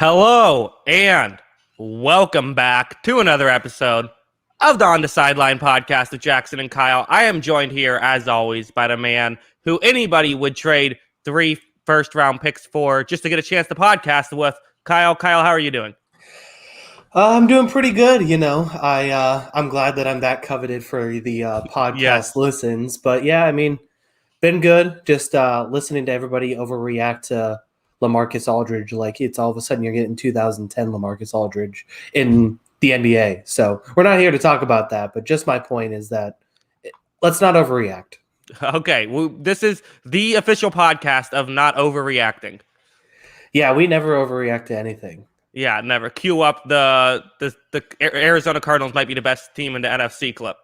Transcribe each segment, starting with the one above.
Hello and welcome back to another episode of the On the Sideline podcast with Jackson and Kyle. I am joined here, as always, by the man who anybody would trade 3 first-round picks for just to get a chance to podcast with. Kyle, how are you doing? I'm doing pretty good. I'm glad that I'm that coveted for the podcast listens. But yeah, been good. Just listening to everybody overreact to LaMarcus Aldridge, like it's all of a sudden you're getting 2010 LaMarcus Aldridge in the NBA. So we're not here to talk about that, but just my point is that let's not overreact. Okay, well, this is the official podcast of not overreacting. Yeah, we never overreact to anything. Yeah, never. Cue up the Arizona Cardinals might be the best team in the NFC clip.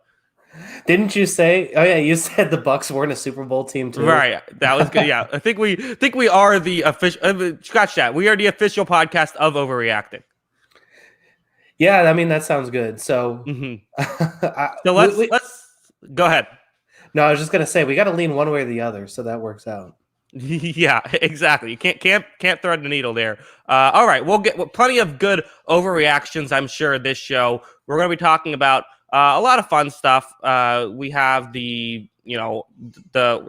Didn't you say? Oh yeah, you said the Bucs weren't a Super Bowl team too. Right, that was good. Yeah, I think we are the official. Scratch that. We are the official podcast of overreacting. Yeah, that sounds good. So, so let's go ahead. No, I was just gonna say we got to lean one way or the other, so that works out. Yeah, exactly. You can't thread the needle there. All right, we'll get plenty of good overreactions, I'm sure, this show. We're going to be talking about a lot of fun stuff. We have the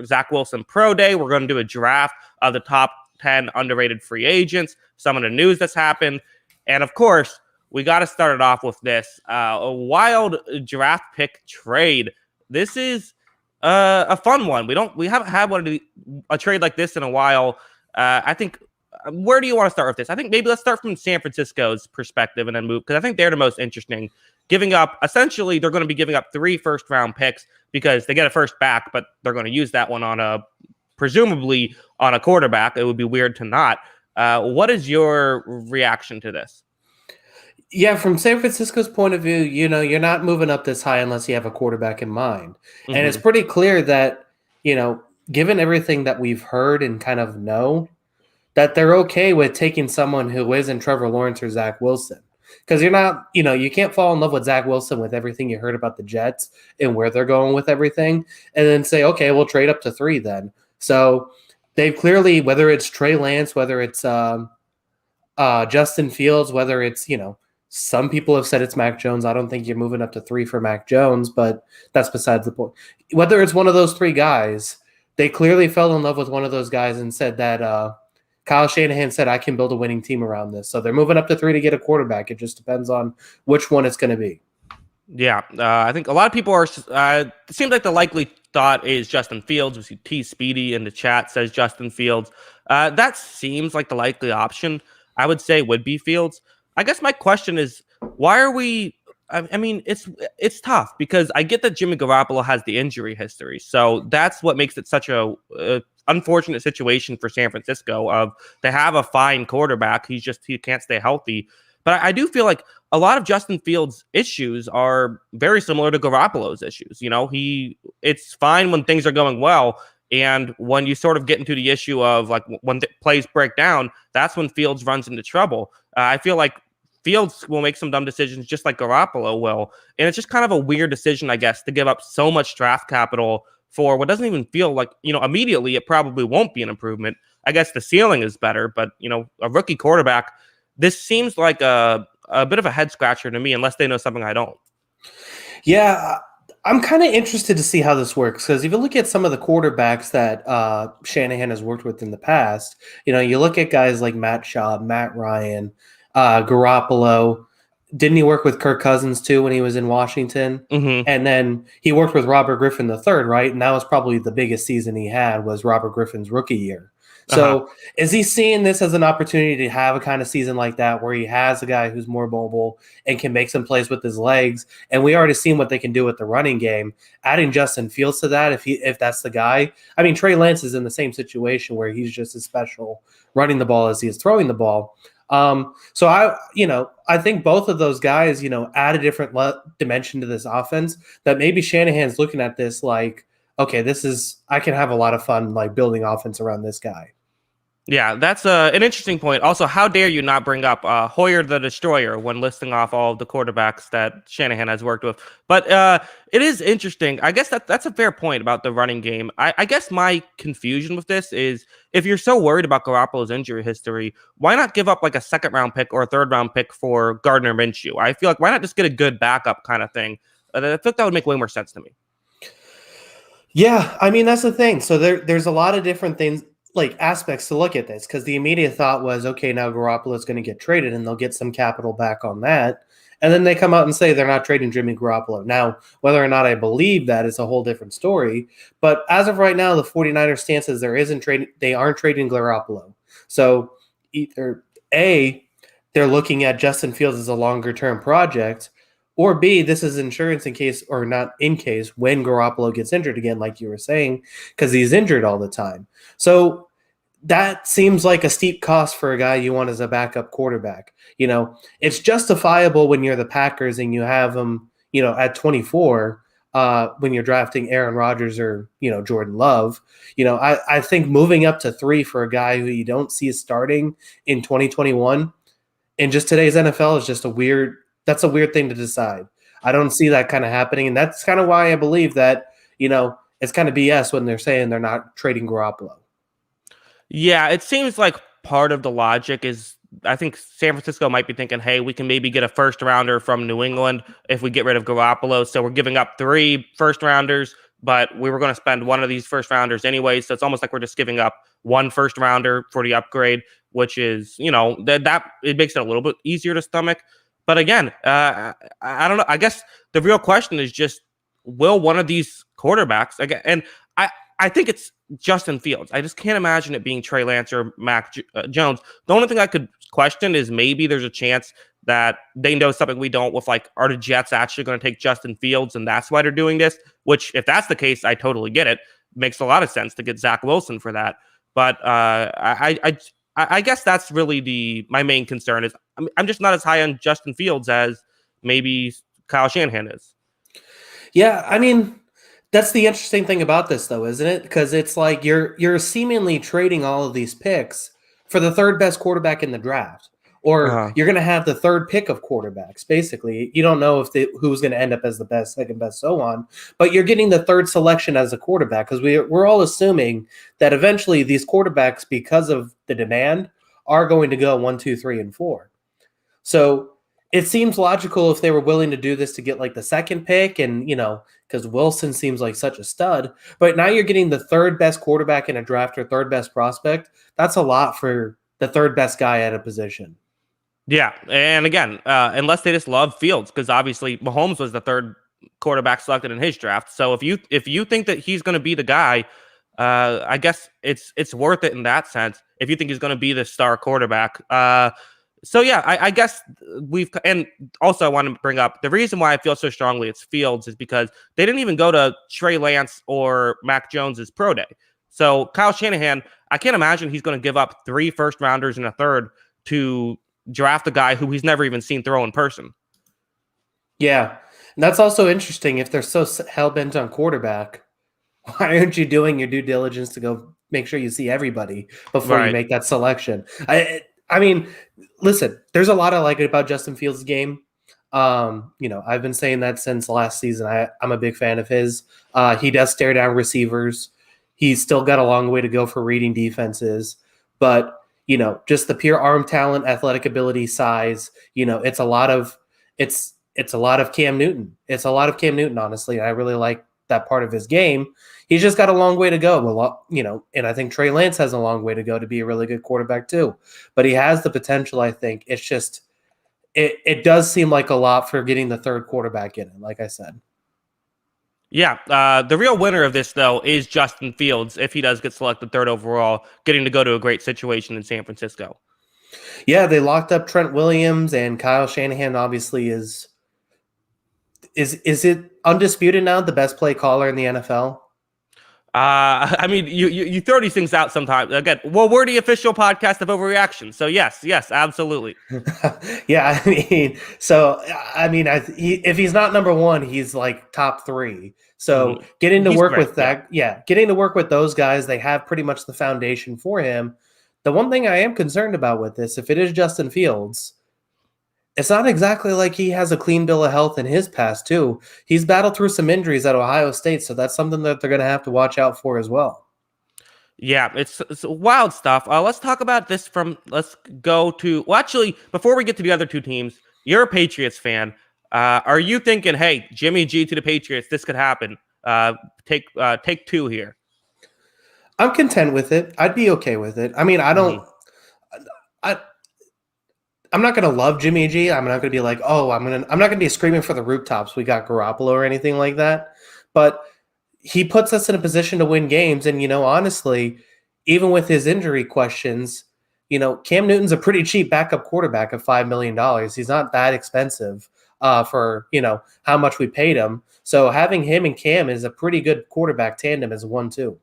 Zach Wilson Pro Day. We're going to do a draft of the top 10 underrated free agents, some of the news that's happened. And, of course, we got to start it off with this. A wild draft pick trade. This is a fun one. We haven't had a trade like this in a while. I think. Where do you want to start with this? I think maybe let's start from San Francisco's perspective and then move, because I think they're the most interesting. Essentially, they're going to be giving up 3 first-round picks because they get a first back, but they're going to use that one presumably on a quarterback. It would be weird to not. What is your reaction to this? Yeah, from San Francisco's point of view, you're not moving up this high unless you have a quarterback in mind. Mm-hmm. And it's pretty clear that, given everything that we've heard and kind of know, that they're okay with taking someone who isn't Trevor Lawrence or Zach Wilson. Because you're not, you can't fall in love with Zach Wilson with everything you heard about the Jets and where they're going with everything, and then say, okay, we'll trade up to 3 then. So they've clearly, whether it's Trey Lance, whether it's Justin Fields, whether it's, some people have said it's Mac Jones. I don't think you're moving up to 3 for Mac Jones, but that's besides the point. Whether it's one of those 3 guys, they clearly fell in love with one of those guys and said that Kyle Shanahan said, I can build a winning team around this. So they're moving up to 3 to get a quarterback. It just depends on which one it's going to be. Yeah, I think a lot of people are it seems like the likely thought is Justin Fields. We see T Speedy in the chat says Justin Fields. That seems like the likely option. I would say would be Fields. I guess my question is, why are we it's tough because I get that Jimmy Garoppolo has the injury history. So that's what makes it such a unfortunate situation for San Francisco of they have a fine quarterback. He can't stay healthy. But I do feel like a lot of Justin Fields' issues are very similar to Garoppolo's issues. It's fine when things are going well. And when you sort of get into the issue of like when plays break down, that's when Fields runs into trouble. I feel like Fields will make some dumb decisions just like Garoppolo will. And it's just kind of a weird decision, I guess, to give up so much draft capital for what doesn't even feel like, immediately it probably won't be an improvement. I guess the ceiling is better, but, a rookie quarterback, this seems like a bit of a head scratcher to me, unless they know something I don't. Yeah, I'm kind of interested to see how this works, because if you look at some of the quarterbacks that Shanahan has worked with in the past, you look at guys like Matt Schaub, Matt Ryan, Garoppolo. Didn't he work with Kirk Cousins too when he was in Washington? Mm-hmm. And then he worked with Robert Griffin III, right? And that was probably the biggest season he had was Robert Griffin's rookie year. So is he seeing this as an opportunity to have a kind of season like that where he has a guy who's more mobile and can make some plays with his legs? And we already seen what they can do with the running game. Adding Justin Fields to that, if that's the guy. I mean, Trey Lance is in the same situation where he's just as special running the ball as he is throwing the ball. So I think both of those guys, add a different dimension to this offense that maybe Shanahan's looking at this like, okay, I can have a lot of fun like building offense around this guy. Yeah, that's an interesting point. Also, how dare you not bring up Hoyer the Destroyer when listing off all of the quarterbacks that Shanahan has worked with? But it is interesting. I guess that's a fair point about the running game. I guess my confusion with this is if you're so worried about Garoppolo's injury history, why not give up like a second round pick or a third round pick for Gardner Minshew? I feel like why not just get a good backup kind of thing? I feel like that would make way more sense to me. Yeah, I mean that's the thing. So there's a lot of different things, like aspects to look at this, because the immediate thought was, okay, now Garoppolo's going to get traded and they'll get some capital back on that. And then they come out and say they're not trading Jimmy Garoppolo. Now, whether or not I believe that is a whole different story. But as of right now, the 49ers stance is they aren't trading Garoppolo. So either A, they're looking at Justin Fields as a longer term project, or B, this is insurance in case, or not in case, when Garoppolo gets injured again, like you were saying, because he's injured all the time. So that seems like a steep cost for a guy you want as a backup quarterback. It's justifiable when you're the Packers and you have him, at 24, when you're drafting Aaron Rodgers or, Jordan Love. I think moving up to 3 for a guy who you don't see starting in 2021 in just today's NFL is just that's a weird thing to decide. I don't see that kind of happening. And that's kind of why I believe that, it's kind of BS when they're saying they're not trading Garoppolo. Yeah, it seems like part of the logic is I think San Francisco might be thinking, hey, we can maybe get a first rounder from New England if we get rid of Garoppolo. So we're giving up 3 first rounders, but we were going to spend one of these first rounders anyway. So it's almost like we're just giving up 1 first rounder for the upgrade, which is, that it makes it a little bit easier to stomach. But again, I don't know. I guess the real question is just, will one of these quarterbacks again? And I think it's Justin Fields. I just can't imagine it being Trey Lance or Mac Jones. The only thing I could question is maybe there's a chance that they know something we don't with, like, are the Jets actually going to take Justin Fields and that's why they're doing this? Which, if that's the case, I totally get it. Makes a lot of sense to get Zach Wilson for that. But I guess that's really my main concern is I'm just not as high on Justin Fields as maybe Kyle Shanahan is. Yeah, I mean, that's the interesting thing about this, though, isn't it? Because it's like you're seemingly trading all of these picks for the third best quarterback in the draft, or you're going to have the third pick of quarterbacks. Basically, you don't know who's going to end up as the best, second best, so on. But you're getting the third selection as a quarterback because we're all assuming that eventually these quarterbacks, because of the demand, are going to go 1, 2, 3, and 4. So it seems logical if they were willing to do this to get like the second pick and, because Wilson seems like such a stud. But now you're getting the third best quarterback in a draft or third best prospect. That's a lot for the third best guy at a position. Yeah. And again, unless they just love Fields, because obviously Mahomes was the third quarterback selected in his draft. So if you think that he's going to be the guy, I guess it's worth it in that sense. If you think he's going to be the star quarterback, so yeah, I guess and also I want to bring up the reason why I feel so strongly it's Fields is because they didn't even go to Trey Lance or Mac Jones's pro day. So Kyle Shanahan, I can't imagine he's going to give up 3 first rounders and a third to draft a guy who he's never even seen throw in person. Yeah, and that's also interesting. If they're so hell bent on quarterback, why aren't you doing your due diligence to go make sure you see everybody before you make that selection? I mean, listen, there's a lot I like about Justin Fields' game. I've been saying that since last season. I'm a big fan of his. He does stare down receivers. He's still got a long way to go for reading defenses. But, just the pure arm talent, athletic ability, size, it's a lot of Cam Newton. It's a lot of Cam Newton, honestly. I really like that part of his game. He's just got a long way to go. And I think Trey Lance has a long way to go to be a really good quarterback too. But he has the potential, I think. It's just it does seem like a lot for getting the third quarterback in it, like I said. Yeah, the real winner of this, though, is Justin Fields, if he does get selected third overall, getting to go to a great situation in San Francisco. Yeah, they locked up Trent Williams, and Kyle Shanahan obviously is it undisputed now the best play caller in the NFL? I mean, you throw these things out sometimes. Again, well, we're the official podcast of Overreaction, so yes, absolutely. Yeah, if he's not number 1, he's like top 3. So getting to work with that, getting to work with those guys, they have pretty much the foundation for him. the one thing I am concerned about with this, if it is Justin Fields, it's not exactly like he has a clean bill of health in his past, too. He's battled through some injuries at Ohio State, so that's something that they're going to have to watch out for as well. Yeah, it's wild stuff. Let's talk about this let's go to, well, actually, before we get to the other two teams, you're a Patriots fan. Are you thinking, hey, Jimmy G to the Patriots, this could happen? Take two here. I'm content with it. I'd be okay with it. I mean, I, I'm not going to love Jimmy G. I'm not going to be like, oh, I'm not going to be screaming for the rooftops. We got Garoppolo or anything like that. But he puts us in a position to win games. And, honestly, even with his injury questions, Cam Newton's a pretty cheap backup quarterback of $5 million. He's not that expensive for, how much we paid him. So having him and Cam is a pretty good quarterback tandem as 1-2.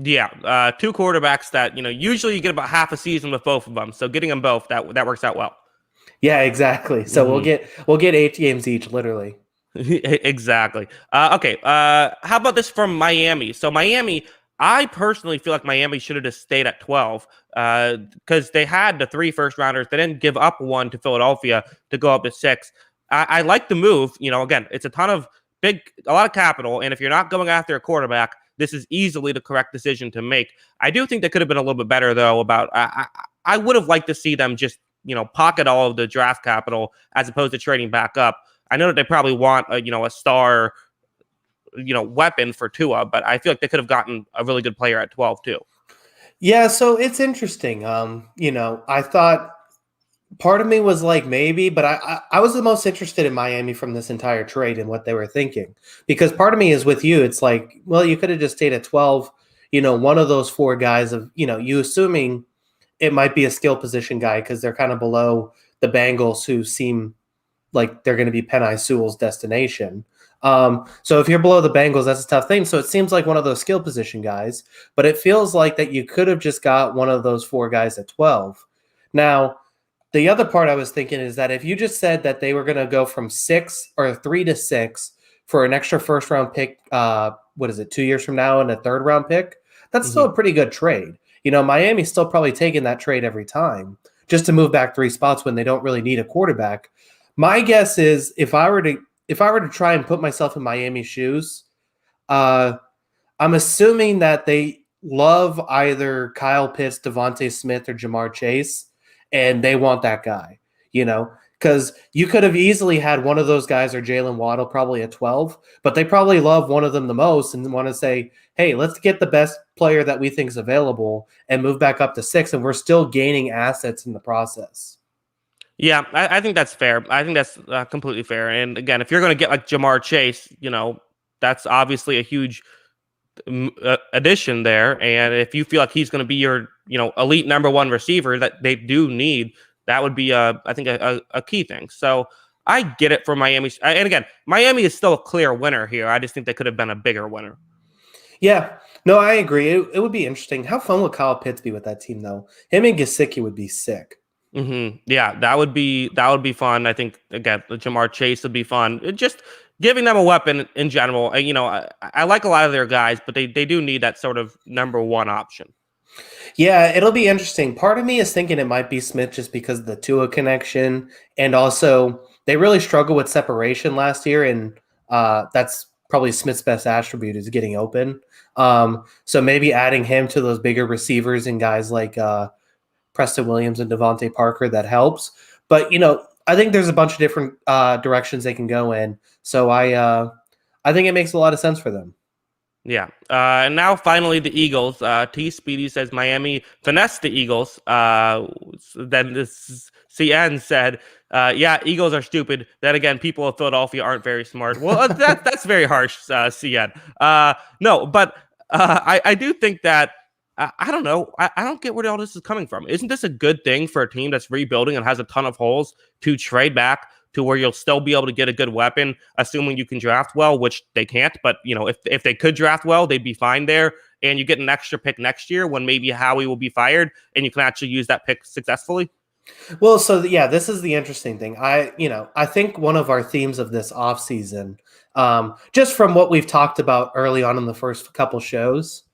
Yeah, two quarterbacks that usually you get about half a season with both of them. So getting them both, that works out well. Yeah, exactly. So we'll get 8 games each, literally. Exactly. Okay. How about this from Miami? So Miami, I personally feel like Miami should have just stayed at 12 because they had the 3 first rounders. They didn't give up one to Philadelphia to go up to 6. I like the move. Again, it's a lot of capital, and if you're not going after a quarterback, this is easily the correct decision to make. I do think they could have been a little bit better, though. I would have liked to see them just pocket all of the draft capital as opposed to trading back up. I know that they probably want a star weapon for Tua, but I feel like they could have gotten a really good player at 12 too. Yeah, so it's interesting. I thought part of me was like maybe, but I was the most interested in Miami from this entire trade and what they were thinking. Because part of me is with you. It's like, well, you could have just stayed at 12, one of those 4 guys of, you assuming it might be a skill position guy because they're kind of below the Bengals who seem like they're going to be Penei Sewell's destination. So if you're below the Bengals, that's a tough thing. So it seems like one of those skill position guys, but it feels like that you could have just got one of those 4 guys at 12. Now, the other part I was thinking is that if you just said that they were going to go from 6 or 3 to 6 for an extra first round pick, 2 years from now and a 3rd round pick, that's still a pretty good trade. Miami's still probably taking that trade every time just to move back 3 spots when they don't really need a quarterback. My guess is if I were to try and put myself in Miami's shoes, I'm assuming that they love either Kyle Pitts, Devontae Smith, or Jamar Chase, and they want that guy, because you could have easily had one of those guys or Jalen Waddle probably at 12, but they probably love one of them the most and want to say, hey, let's get the best player that we think is available and move back up to 6, and we're still gaining assets in the process. Yeah, I think that's fair. I think that's completely fair. And again, if you're going to get like Jamar Chase, that's obviously a huge addition there. And if you feel like he's going to be your, elite number 1 receiver that they do need, that would be, I think, a key thing. So I get it for Miami. And again, Miami is still a clear winner here. I just think they could have been a bigger winner. Yeah, no, I agree. It would be interesting. How fun would Kyle Pitts be with that team, though? Him and Gesicki would be sick. Yeah, that would be fun. I think again, the Jamar Chase would be fun. Just giving them a weapon in general. I like a lot of their guys, but they do need that sort of number 1 option. Yeah, it'll be interesting. Part of me is thinking it might be Smith just because of the Tua connection, and also they really struggled with separation last year, and that's probably Smith's best attribute is getting open. So maybe adding him to those bigger receivers and guys like Preston Williams and Devontae Parker, that helps. But, I think there's a bunch of different directions they can go in. So I think it makes a lot of sense for them. Yeah. And now finally the Eagles. T Speedy says Miami finessed the Eagles. Then this CN said, yeah, Eagles are stupid. Then again, people of Philadelphia aren't very smart. Well, that's very harsh, CN. No, but I do think that I don't know. I don't get where all this is coming from. Isn't this a good thing for a team that's rebuilding and has a ton of holes to trade back to where you'll still be able to get a good weapon, assuming you can draft well, which they can't. But, if they could draft well, they'd be fine there. And you get an extra pick next year when maybe Howie will be fired and you can actually use that pick successfully. Well, so yeah, this is the interesting thing. I think one of our themes of this offseason, just from what we've talked about early on in the first couple shows,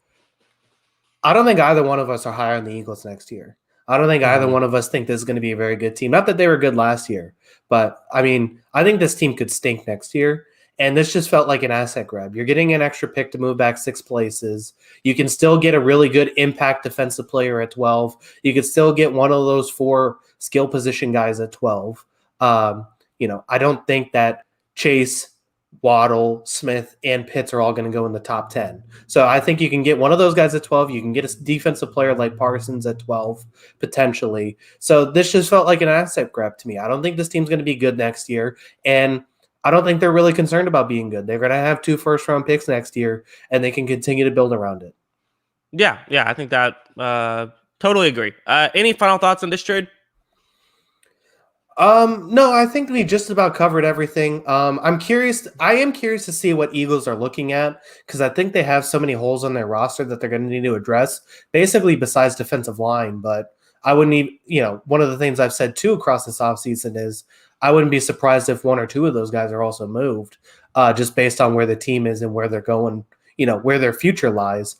I don't think either one of us are high on the Eagles next year. I don't think either Mhm. one of us think this is going to be a very good team. Not that they were good last year, but I mean, I think this team could stink next year. And this just felt like an asset grab. You're getting an extra pick to move back 6 places. You can still get a really good impact defensive player at 12. You could still get one of those 4 skill position guys at 12. I don't think that Chase, Waddle, Smith, and Pitts are all going to go in the top 10. So I think you can get one of those guys at 12. You can get a defensive player like Parsons at 12, potentially. So this just felt like an asset grab to me. I don't think this team's going to be good next year. And I don't think they're really concerned about being good. They're going to have 2 first-round picks next year, and they can continue to build around it. Yeah, I think that totally agree. Any final thoughts on this trade? No, I think we just about covered everything. I'm curious. I am curious to see what Eagles are looking at because I think they have so many holes on their roster that they're going to need to address. Basically, besides defensive line, but I wouldn't even. One of the things I've said too across this offseason is I wouldn't be surprised if 1 or 2 of those guys are also moved, just based on where the team is and where they're going. Where their future lies.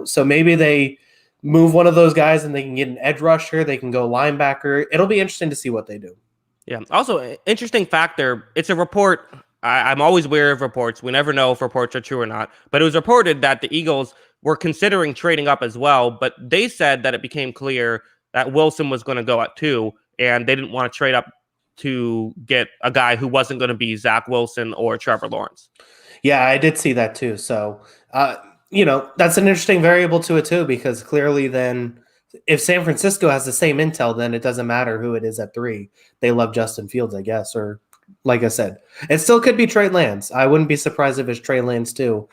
So maybe they move one of those guys and they can get an edge rusher. They can go linebacker. It'll be interesting to see what they do. Yeah. Also, interesting factor. It's a report. I'm always wary of reports. We never know if reports are true or not. But it was reported that the Eagles were considering trading up as well. But they said that it became clear that Wilson was going to go at 2, and they didn't want to trade up to get a guy who wasn't going to be Zach Wilson or Trevor Lawrence. Yeah, I did see that too. So, that's an interesting variable to it too, because clearly then if San Francisco has the same intel, then it doesn't matter who it is at 3. They love Justin Fields, I guess. Or like I said, it still could be Trey Lance. I wouldn't be surprised if it's Trey Lance too.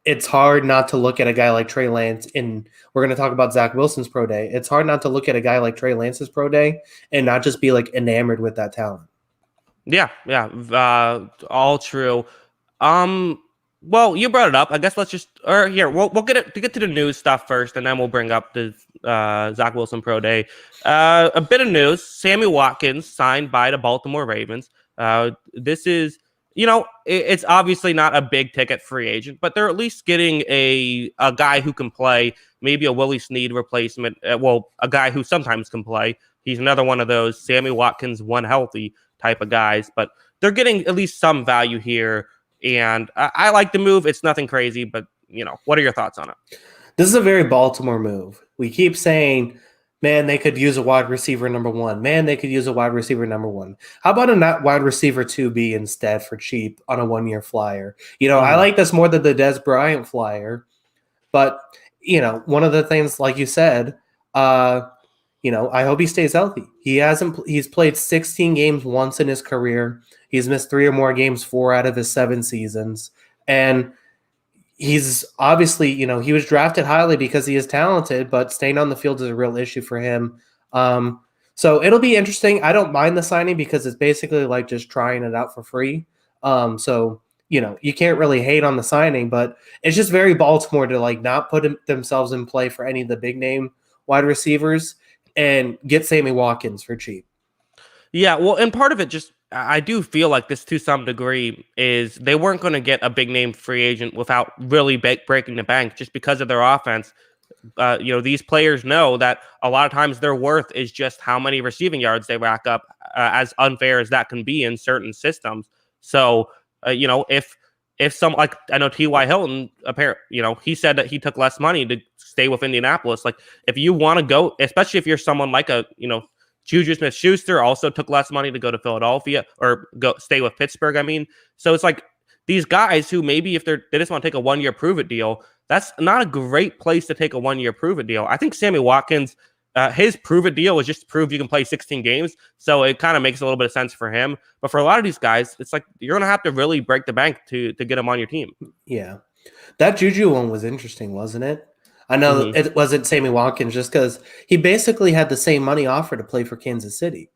It's hard not to look at a guy like Trey Lance we're going to talk about Zach Wilson's pro day. It's hard not to look at a guy like Trey Lance's pro day and not just be like enamored with that talent. Yeah, all true. Well, you brought it up. I guess let's just, or here, we'll get to the news stuff first, and then we'll bring up the Zach Wilson pro day. A bit of news: Sammy Watkins signed by the Baltimore Ravens. This is, it's obviously not a big ticket free agent, but they're at least getting a guy who can play, maybe a Willie Snead replacement. A guy who sometimes can play. He's another one of those Sammy Watkins, one healthy type of guys, but they're getting at least some value here. And I like the move. It's nothing crazy, but what are your thoughts on it? This is a very Baltimore move. We keep saying, man, they could use a wide receiver number 1. Man, they could use a wide receiver number 1. How about a wide receiver 2B instead for cheap on a 1-year flyer? I like this more than the Des Bryant flyer. But, one of the things, like you said, I hope he stays healthy. He's played 16 games once in his career. He's missed 3 or more games 4 out of his 7 seasons. And he's obviously, he was drafted highly because he is talented, but staying on the field is a real issue for him. So it'll be interesting. I don't mind the signing because it's basically like just trying it out for free. You can't really hate on the signing, but it's just very Baltimore to like not put themselves in play for any of the big name wide receivers and get Sammy Watkins for cheap. Yeah, well, and part of it just, I do feel like this to some degree is they weren't going to get a big name free agent without really breaking the bank just because of their offense. These players know that a lot of times their worth is just how many receiving yards they rack up, as unfair as that can be in certain systems. So, if some, like I know T.Y. Hilton, he said that he took less money to stay with Indianapolis. Like if you want to go, especially if you're someone like Juju Smith-Schuster also took less money to go to Philadelphia or stay with Pittsburgh. I mean, so it's like these guys who maybe if they just want to take a 1-year prove-it deal, that's not a great place to take a 1-year prove-it deal. I think Sammy Watkins, his prove-it deal was just to prove you can play 16 games, so it kind of makes a little bit of sense for him. But for a lot of these guys, it's like you're going to have to really break the bank to get them on your team. Yeah. That Juju one was interesting, wasn't it? I know it wasn't Sammy Watkins just because he basically had the same money offer to play for Kansas City.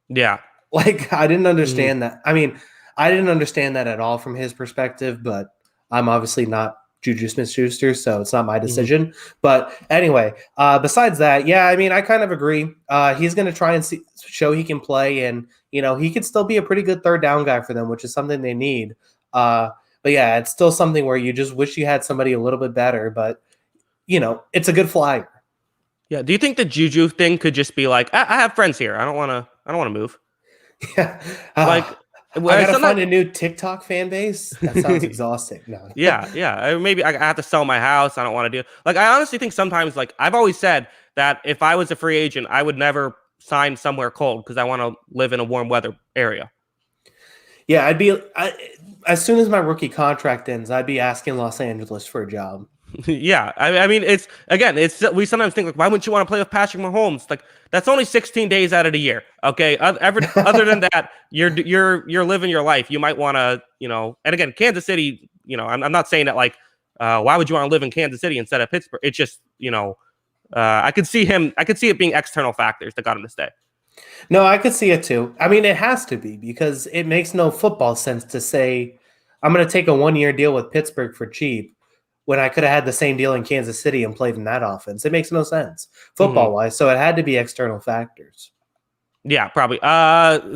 Yeah. Like, I didn't understand that. I mean, I didn't understand that at all from his perspective, but I'm obviously not Juju Smith-Schuster, so it's not my decision. But anyway, besides that, yeah, I mean, I kind of agree. He's going to try and show he can play, and, he could still be a pretty good third down guy for them, which is something they need. But yeah, it's still something where you just wish you had somebody a little bit better, but it's a good flyer. Yeah. Do you think the Juju thing could just be like, I have friends here. I don't want to move. Yeah. Like, I gotta sometimes, find a new TikTok fan base. That sounds exhausting. No. yeah. Maybe I have to sell my house. I don't want to do. Like, I honestly think sometimes, like, I've always said that if I was a free agent, I would never sign somewhere cold because I want to live in a warm weather area. Yeah, as soon as my rookie contract ends, I'd be asking Los Angeles for a job. Yeah, I mean, we sometimes think like, why wouldn't you want to play with Patrick Mahomes? Like that's only 16 days out of the year. Okay, other than that, you're living your life. You might want to, and again, Kansas City. I'm not saying that like, why would you want to live in Kansas City instead of Pittsburgh? It's just, I could see it being external factors that got him to stay. No, I could see it too. I mean, it has to be because it makes no football sense to say I'm going to take a 1-year deal with Pittsburgh for cheap when I could have had the same deal in Kansas City and played in that offense. It makes no sense football-wise, so it had to be external factors. Yeah, probably.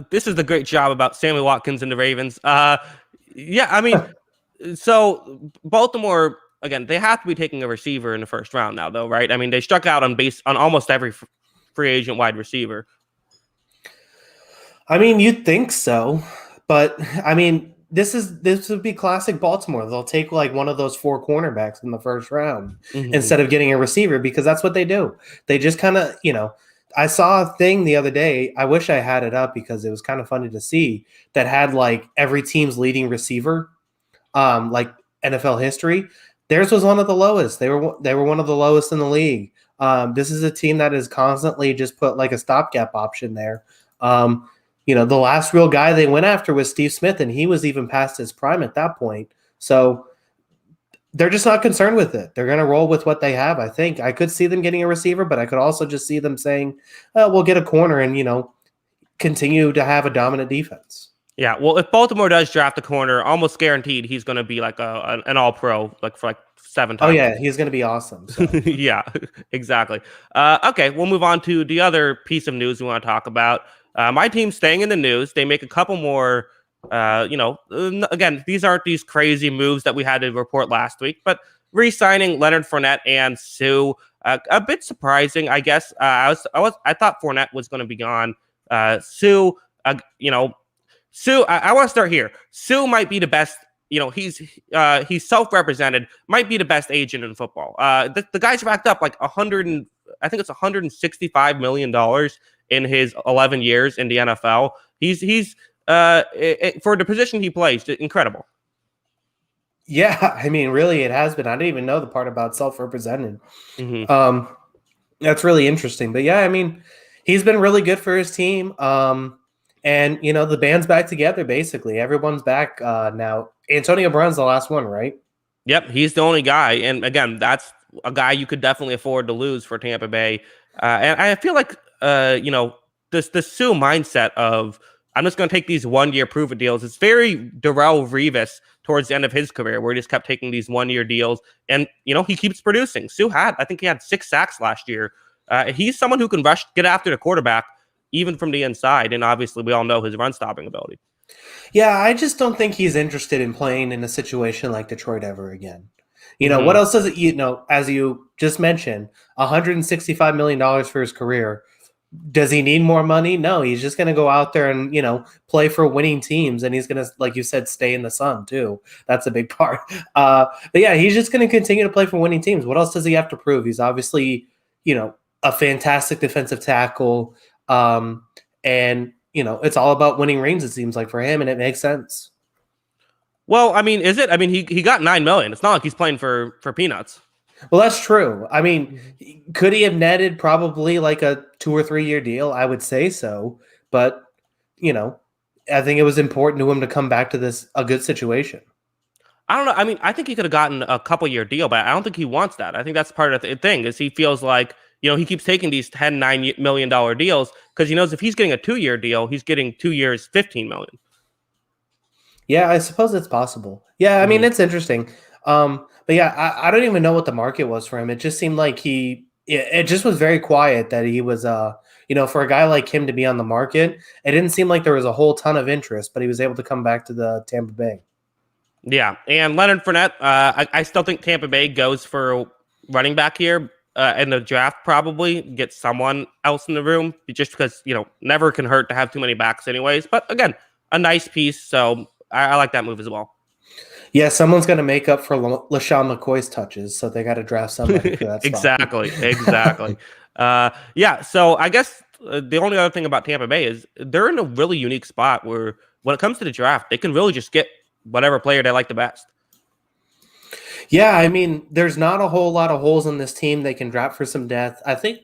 This is the great job about Sammy Watkins and the Ravens. Yeah, I mean, so Baltimore, again, they have to be taking a receiver in the first round now, though, right? I mean, they struck out on almost every free agent wide receiver. I mean, you'd think so, but I mean, this would be classic Baltimore. They'll take like one of those 4 cornerbacks in the first round instead of getting a receiver because that's what they do. They just kind of, I saw a thing the other day. I wish I had it up because it was kind of funny to see that had like every team's leading receiver, like NFL history. Theirs was one of the lowest. They were one of the lowest in the league. This is a team that has constantly just put like a stopgap option there. The last real guy they went after was Steve Smith, and he was even past his prime at that point. So they're just not concerned with it. They're going to roll with what they have, I think. I could see them getting a receiver, but I could also just see them saying, we'll get a corner and, continue to have a dominant defense. Yeah, well, if Baltimore does draft a corner, almost guaranteed he's going to be like an all-pro, like for like 7 times. Oh, yeah, he's going to be awesome. So. Yeah, exactly. Okay, we'll move on to the other piece of news we want to talk about. My team's staying in the news. They make a couple more, again, these aren't these crazy moves that we had to report last week, but re-signing Leonard Fournette and Sue, a bit surprising, I guess. I thought Fournette was going to be gone. Sue, Sue, I want to start here. Sue might be the best. He's self-represented, might be the best agent in football. The guy's racked up like I think it's $165 million in his 11 years in the NFL. He's for the position he plays, incredible. Yeah, I mean, really, it has been. I didn't even know the part about self-represented. That's really interesting. But yeah, I mean, he's been really good for his team. And the band's back together. Basically, everyone's back now. Antonio Brown's the last one, right? Yep, he's the only guy. And again, that's a guy you could definitely afford to lose for Tampa Bay. And I feel like this Sue mindset of I'm just going to take these 1-year prove-it deals. It's very Darrelle Revis towards the end of his career, where he just kept taking these 1-year deals, and he keeps producing. I think he had 6 sacks last year. He's someone who can get after the quarterback, even from the inside, and obviously we all know his run-stopping ability. Yeah, I just don't think he's interested in playing in a situation like Detroit ever again. What else does it? As you just mentioned, $165 million for his career. Does he need more money? No, he's just going to go out there and, play for winning teams. And he's going to, like you said, stay in the sun too. That's a big part. But yeah, he's just going to continue to play for winning teams. What else does he have to prove? He's obviously, a fantastic defensive tackle. And, it's all about winning rings, it seems like, for him. And it makes sense. Well, I mean, is it? I mean, he got $9 million. It's not like he's playing for peanuts. Well, that's true. I mean, could he have netted probably like a 2 or 3 year deal? I would say so. But, I think it was important to him to come back to a good situation. I don't know. I mean, I think he could have gotten a couple-year deal, but I don't think he wants that. I think that's part of the thing is he feels like, he keeps taking these $9 million deals because he knows if he's getting a 2-year deal, he's getting 2 years, $15 million. Yeah, I suppose it's possible. Yeah, I mean, it's interesting. But yeah, I don't even know what the market was for him. It just seemed like it just was very quiet that he was, for a guy like him to be on the market, it didn't seem like there was a whole ton of interest, but he was able to come back to the Tampa Bay. Yeah, and Leonard Fournette, I still think Tampa Bay goes for running back here in the draft, probably get someone else in the room, just because, never can hurt to have too many backs anyways. But again, a nice piece. So I like that move as well. Yeah, someone's going to make up for LaShawn McCoy's touches, so they got to draft somebody for that spot. Exactly. Yeah, so I guess the only other thing about Tampa Bay is they're in a really unique spot where when it comes to the draft, they can really just get whatever player they like the best. Yeah, I mean, there's not a whole lot of holes in this team. They can draft for some depth. I think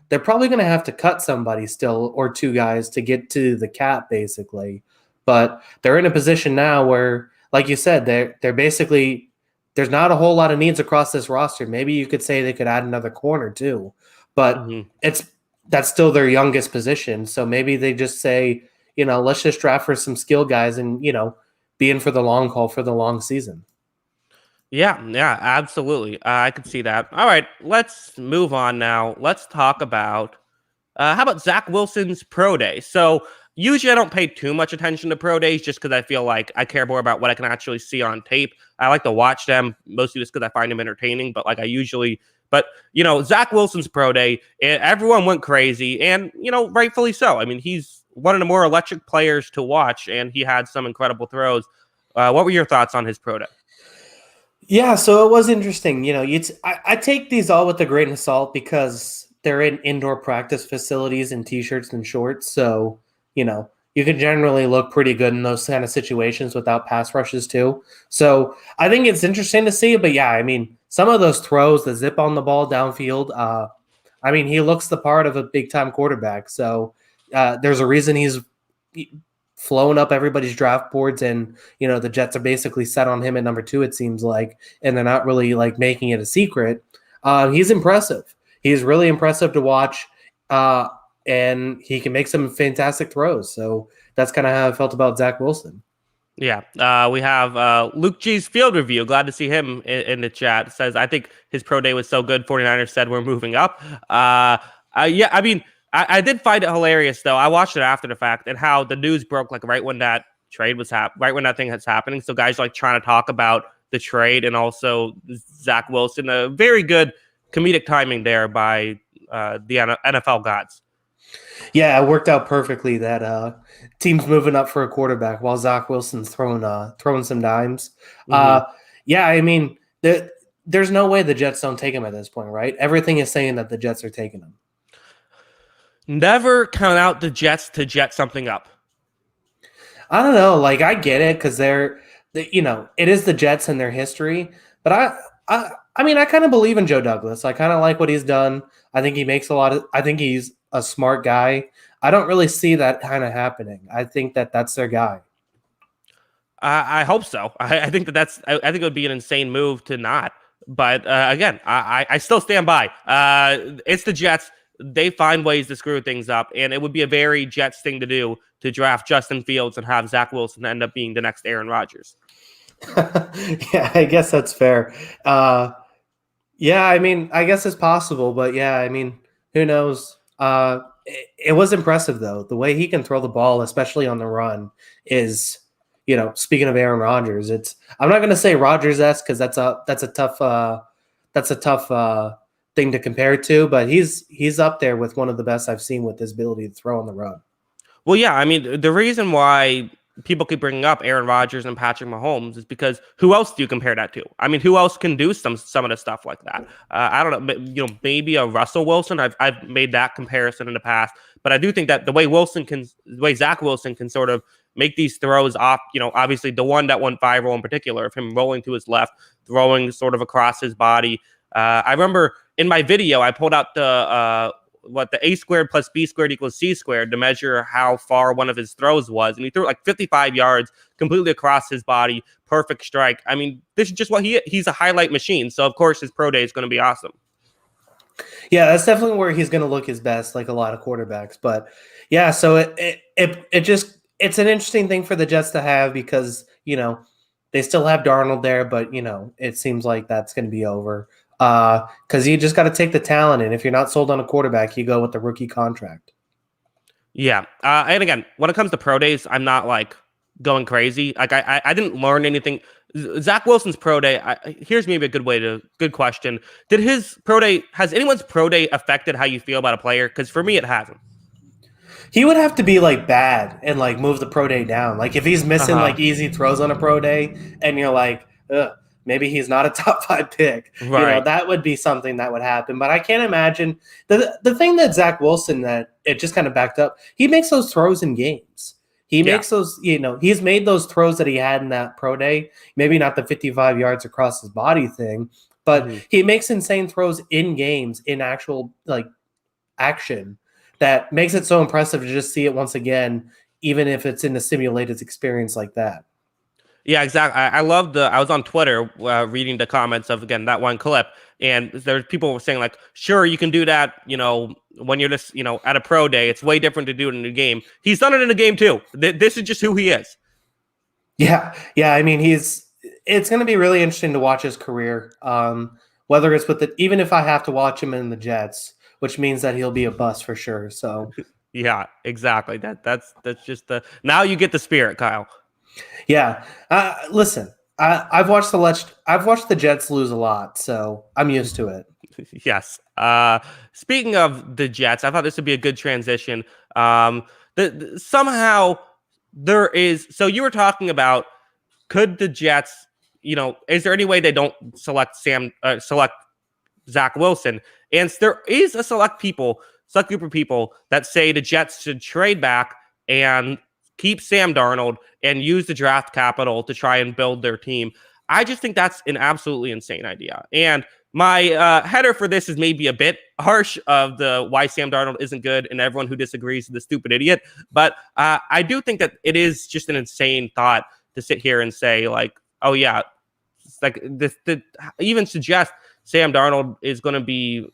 they're probably going to have to cut somebody still or two guys to get to the cap, basically. But they're in a position now where, like you said, they're basically there's not a whole lot of needs across this roster. Maybe you could say they could add another corner too, but that's still their youngest position. So maybe they just say, let's just draft for some skill guys and be in for the long haul for the long season. Yeah, absolutely. I could see that. All right, let's move on now. Let's talk about how about Zach Wilson's pro day? So usually I don't pay too much attention to pro days just because I feel like I care more about what I can actually see on tape. I like to watch them mostly just because I find them entertaining. But Zach Wilson's pro day, everyone went crazy, and rightfully so. I mean, he's one of the more electric players to watch, and he had some incredible throws. What were your thoughts on his pro day? Yeah, so it was interesting. I take these all with a grain of salt because they're in indoor practice facilities in t-shirts and shorts. So, you can generally look pretty good in those kind of situations without pass rushes too. So I think it's interesting to see. But yeah, I mean, some of those throws, the zip on the ball downfield, he looks the part of a big-time quarterback. So there's a reason he's flown up everybody's draft boards, and the Jets are basically set on him at number 2, it seems like, and they're not really like making it a secret. He's impressive. He's really impressive to watch, and he can make some fantastic throws. So that's kind of how I felt about Zach Wilson. Yeah, we have Luke G's field review. Glad to see him in the chat. It says, I think his pro day was so good, 49ers said we're moving up. Yeah, I mean, I did find it hilarious, though. I watched it after the fact, and how the news broke like right when that trade was right when that thing was happening. So guys like trying to talk about the trade and also Zach Wilson. A very good comedic timing there by the NFL gods. Yeah, it worked out perfectly that team's moving up for a quarterback while Zach Wilson's throwing some dimes. Yeah, I mean, there's no way the Jets don't take him at this point, right? Everything is saying that the Jets are taking him. Never count out the Jets to jet something up. I don't know. Like, I get it because it is the Jets and their history. But I mean, I kind of believe in Joe Douglas. I kind of like what he's done. I think he makes I think he's a smart guy. I don't really see that kind of happening. I think that's their guy. I hope so. I think I think it would be an insane move to not. But again, I still stand by. It's the Jets. They find ways to screw things up, and it would be a very Jets thing to do to draft Justin Fields and have Zach Wilson end up being the next Aaron Rodgers. Yeah, I guess that's fair. Yeah, I mean, I guess it's possible, but yeah, I mean, who knows? It was impressive, though. The way he can throw the ball, especially on the run, is, speaking of Aaron Rodgers, I'm not going to say Rodgers-esque because that's a tough thing to compare to, but he's up there with one of the best I've seen with his ability to throw on the run. Well, yeah, I mean, the reason why people keep bringing up Aaron Rodgers and Patrick Mahomes is because who else do you compare that to? I mean, who else can do some of the stuff like that? I don't know, maybe a Russell Wilson. I've made that comparison in the past, but I do think that the way Zach Wilson can sort of make these throws off, obviously the one that went viral in particular of him rolling to his left, throwing sort of across his body. I remember in my video, I pulled out the A squared plus B squared equals C squared to measure how far one of his throws was. And he threw it like 55 yards completely across his body. Perfect strike. I mean, this is just what he's a highlight machine. So of course his pro day is going to be awesome. Yeah, that's definitely where he's going to look his best, like a lot of quarterbacks. But yeah, so it's an interesting thing for the Jets to have because, they still have Darnold there, but it seems like that's going to be over. Because you just got to take the talent, and if you're not sold on a quarterback, you go with the rookie contract. Yeah, and again, when it comes to pro days, I'm not like going crazy. Like I didn't learn anything. Zach Wilson's pro day. Here's maybe a good question. Has anyone's pro day affected how you feel about a player? Because for me, it hasn't. He would have to be like bad and like move the pro day down. Like if he's missing like easy throws on a pro day, and you're like, ugh, maybe he's not a top 5 pick. Right. You know, that would be something that would happen. But I can't imagine the thing that Zach Wilson, that it just kind of backed up. He makes those throws in games. He makes those, he's made those throws that he had in that pro day. Maybe not the 55 yards across his body thing, but he makes insane throws in games, in actual like action, that makes it so impressive to just see it once again, even if it's in a simulated experience like that. Yeah, exactly. I was on Twitter reading the comments of, again, that one clip, and there's people saying like, sure, you can do that, when you're just, at a pro day. It's way different to do it in a game. He's done it in a game too. This is just who he is. Yeah. I mean, it's going to be really interesting to watch his career. Whether it's even if I have to watch him in the Jets, which means that he'll be a bust for sure. So yeah, exactly. That's just now you get the spirit, Kyle. Yeah. Listen, I've watched the Jets lose a lot, so I'm used to it. Yes. Speaking of the Jets, I thought this would be a good transition. Somehow there is. So you were talking about, could the Jets, is there any way they don't select Zach Wilson? And there is a select group of people that say the Jets should trade back and keep Sam Darnold and use the draft capital to try and build their team. I just think that's an absolutely insane idea. And my header for this is maybe a bit harsh of the why Sam Darnold isn't good, and everyone who disagrees is the stupid idiot. But I do think that it is just an insane thought to sit here and say, like, oh yeah, it's like even suggest Sam Darnold is going to be,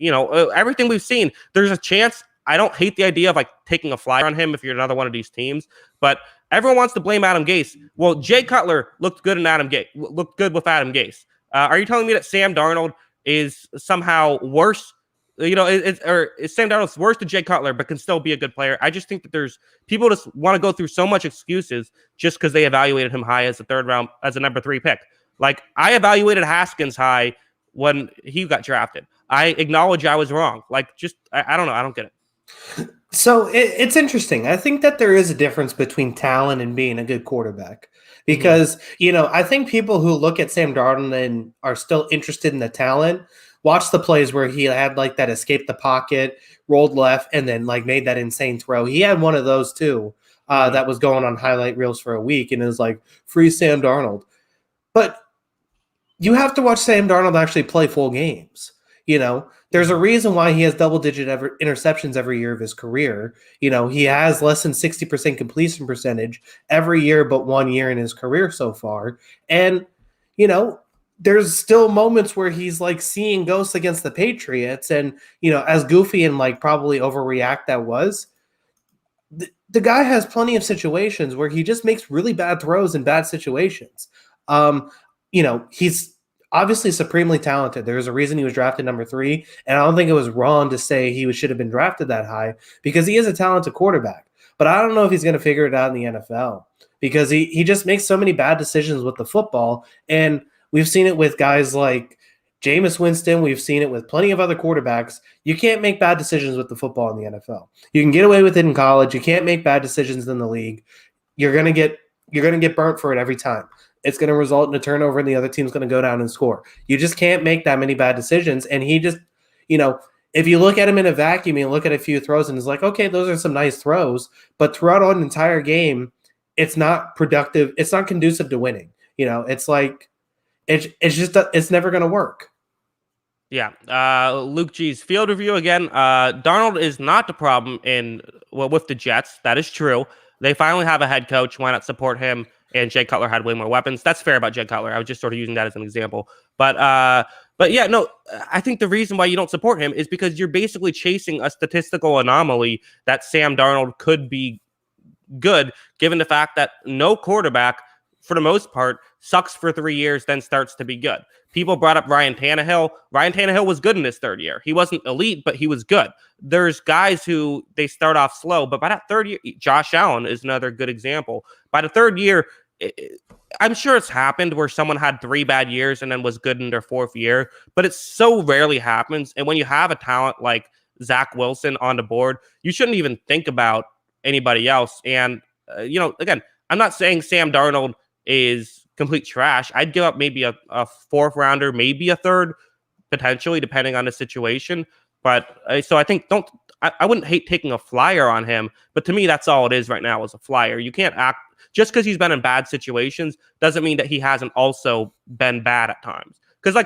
everything we've seen. There's a chance. I don't hate the idea of like taking a flyer on him if you're another one of these teams, but everyone wants to blame Adam Gase. Well, Jay Cutler looked good with Adam Gase. Are you telling me that Sam Darnold is somehow worse? Is Sam Darnold worse than Jay Cutler, but can still be a good player? I just think that there's people just want to go through so much excuses just because they evaluated him high as a number 3 pick. Like, I evaluated Haskins high when he got drafted. I acknowledge I was wrong. Like, I don't know. I don't get it. So it's interesting. I think that there is a difference between talent and being a good quarterback, because, I think people who look at Sam Darnold and are still interested in the talent watch the plays where he had like that escape the pocket, rolled left, and then like made that insane throw. He had one of those too that was going on highlight reels for a week, and it was like, free Sam Darnold. But you have to watch Sam Darnold actually play full games. There's a reason why he has double-digit interceptions every year of his career. He has less than 60% completion percentage every year but 1 year in his career so far. And, there's still moments where he's like seeing ghosts against the Patriots. And, as goofy and like probably overreact that was, the guy has plenty of situations where he just makes really bad throws in bad situations. He's obviously supremely talented. There's a reason he was drafted number 3, and I don't think it was wrong to say he should have been drafted that high, because he is a talented quarterback. But I don't know if he's going to figure it out in the NFL, because he just makes so many bad decisions with the football, and we've seen it with guys like Jameis Winston. We've seen it with plenty of other quarterbacks. You can't make bad decisions with the football in the NFL. You can get away with it in college. You can't make bad decisions in the league. You're going to get burnt for it every time. It's going to result in a turnover, and the other team's going to go down and score. You just can't make that many bad decisions. And he just, if you look at him in a vacuum, you look at a few throws and it's like, okay, those are some nice throws. But throughout an entire game, it's not productive. It's not conducive to winning. It's like, it's never going to work. Yeah. Luke G's field review again. Darnold is not the problem with the Jets. That is true. They finally have a head coach. Why not support him? And Jay Cutler had way more weapons. That's fair about Jay Cutler. I was just sort of using that as an example. But yeah, no, I think the reason why you don't support him is because you're basically chasing a statistical anomaly that Sam Darnold could be good, given the fact that no quarterback for the most part, sucks for 3 years, then starts to be good. People brought up Ryan Tannehill. Ryan Tannehill was good in his third year. He wasn't elite, but he was good. There's guys who they start off slow, but by that third year, Josh Allen is another good example. By the third year, I'm sure it's happened where someone had 3 bad years and then was good in their 4th year, but it so rarely happens. And when you have a talent like Zach Wilson on the board, you shouldn't even think about anybody else. And, again, I'm not saying Sam Darnold is complete trash. I'd give up maybe a 4th rounder, maybe a 3rd, potentially, depending on the situation. But so I think I wouldn't hate taking a flyer on him, but to me, that's all it is right now is a flyer. You can't act just because he's been in bad situations doesn't mean that he hasn't also been bad at times. Because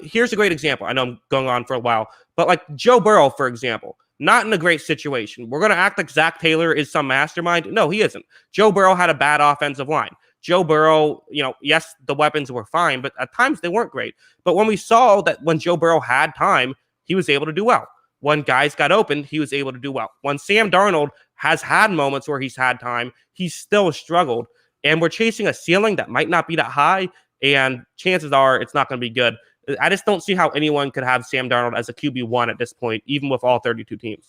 here's a great example. I know I'm going on for a while, but like Joe Burrow, for example, not in a great situation. We're going to act like Zach Taylor is some mastermind. No, he isn't. Joe Burrow had a bad offensive line. Joe Burrow, yes, the weapons were fine, but at times they weren't great. But when we saw that when Joe Burrow had time, he was able to do well. When guys got open, he was able to do well. When Sam Darnold has had moments where he's had time, he's still struggled. And we're chasing a ceiling that might not be that high, and chances are it's not going to be good. I just don't see how anyone could have Sam Darnold as a QB1 at this point, even with all 32 teams.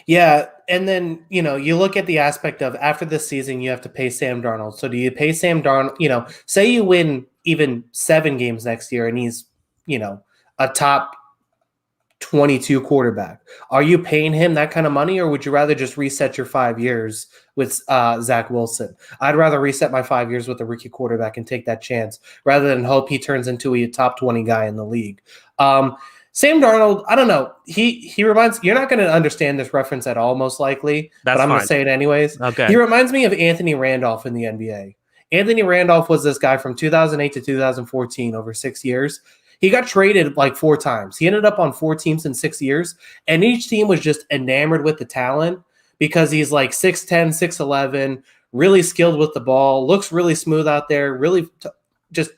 Yeah, and then, you look at the aspect of after this season, you have to pay Sam Darnold. So do you pay Sam Darnold, say you win even 7 games next year and he's, a top 22 quarterback. Are you paying him that kind of money, or would you rather just reset your 5 years with Zach Wilson? I'd rather reset my 5 years with a rookie quarterback and take that chance rather than hope he turns into a top 20 guy in the league. Sam Darnold, I don't know. He reminds, you're not going to understand this reference at all, most likely, but I'm going to say it anyways. Okay. He reminds me of Anthony Randolph in the NBA. Anthony Randolph was this guy from 2008 to 2014 over 6 years. He got traded like 4 times. He ended up on 4 teams in 6 years, and each team was just enamored with the talent because he's like 6'10", 6'11", really skilled with the ball, looks really smooth out there, really just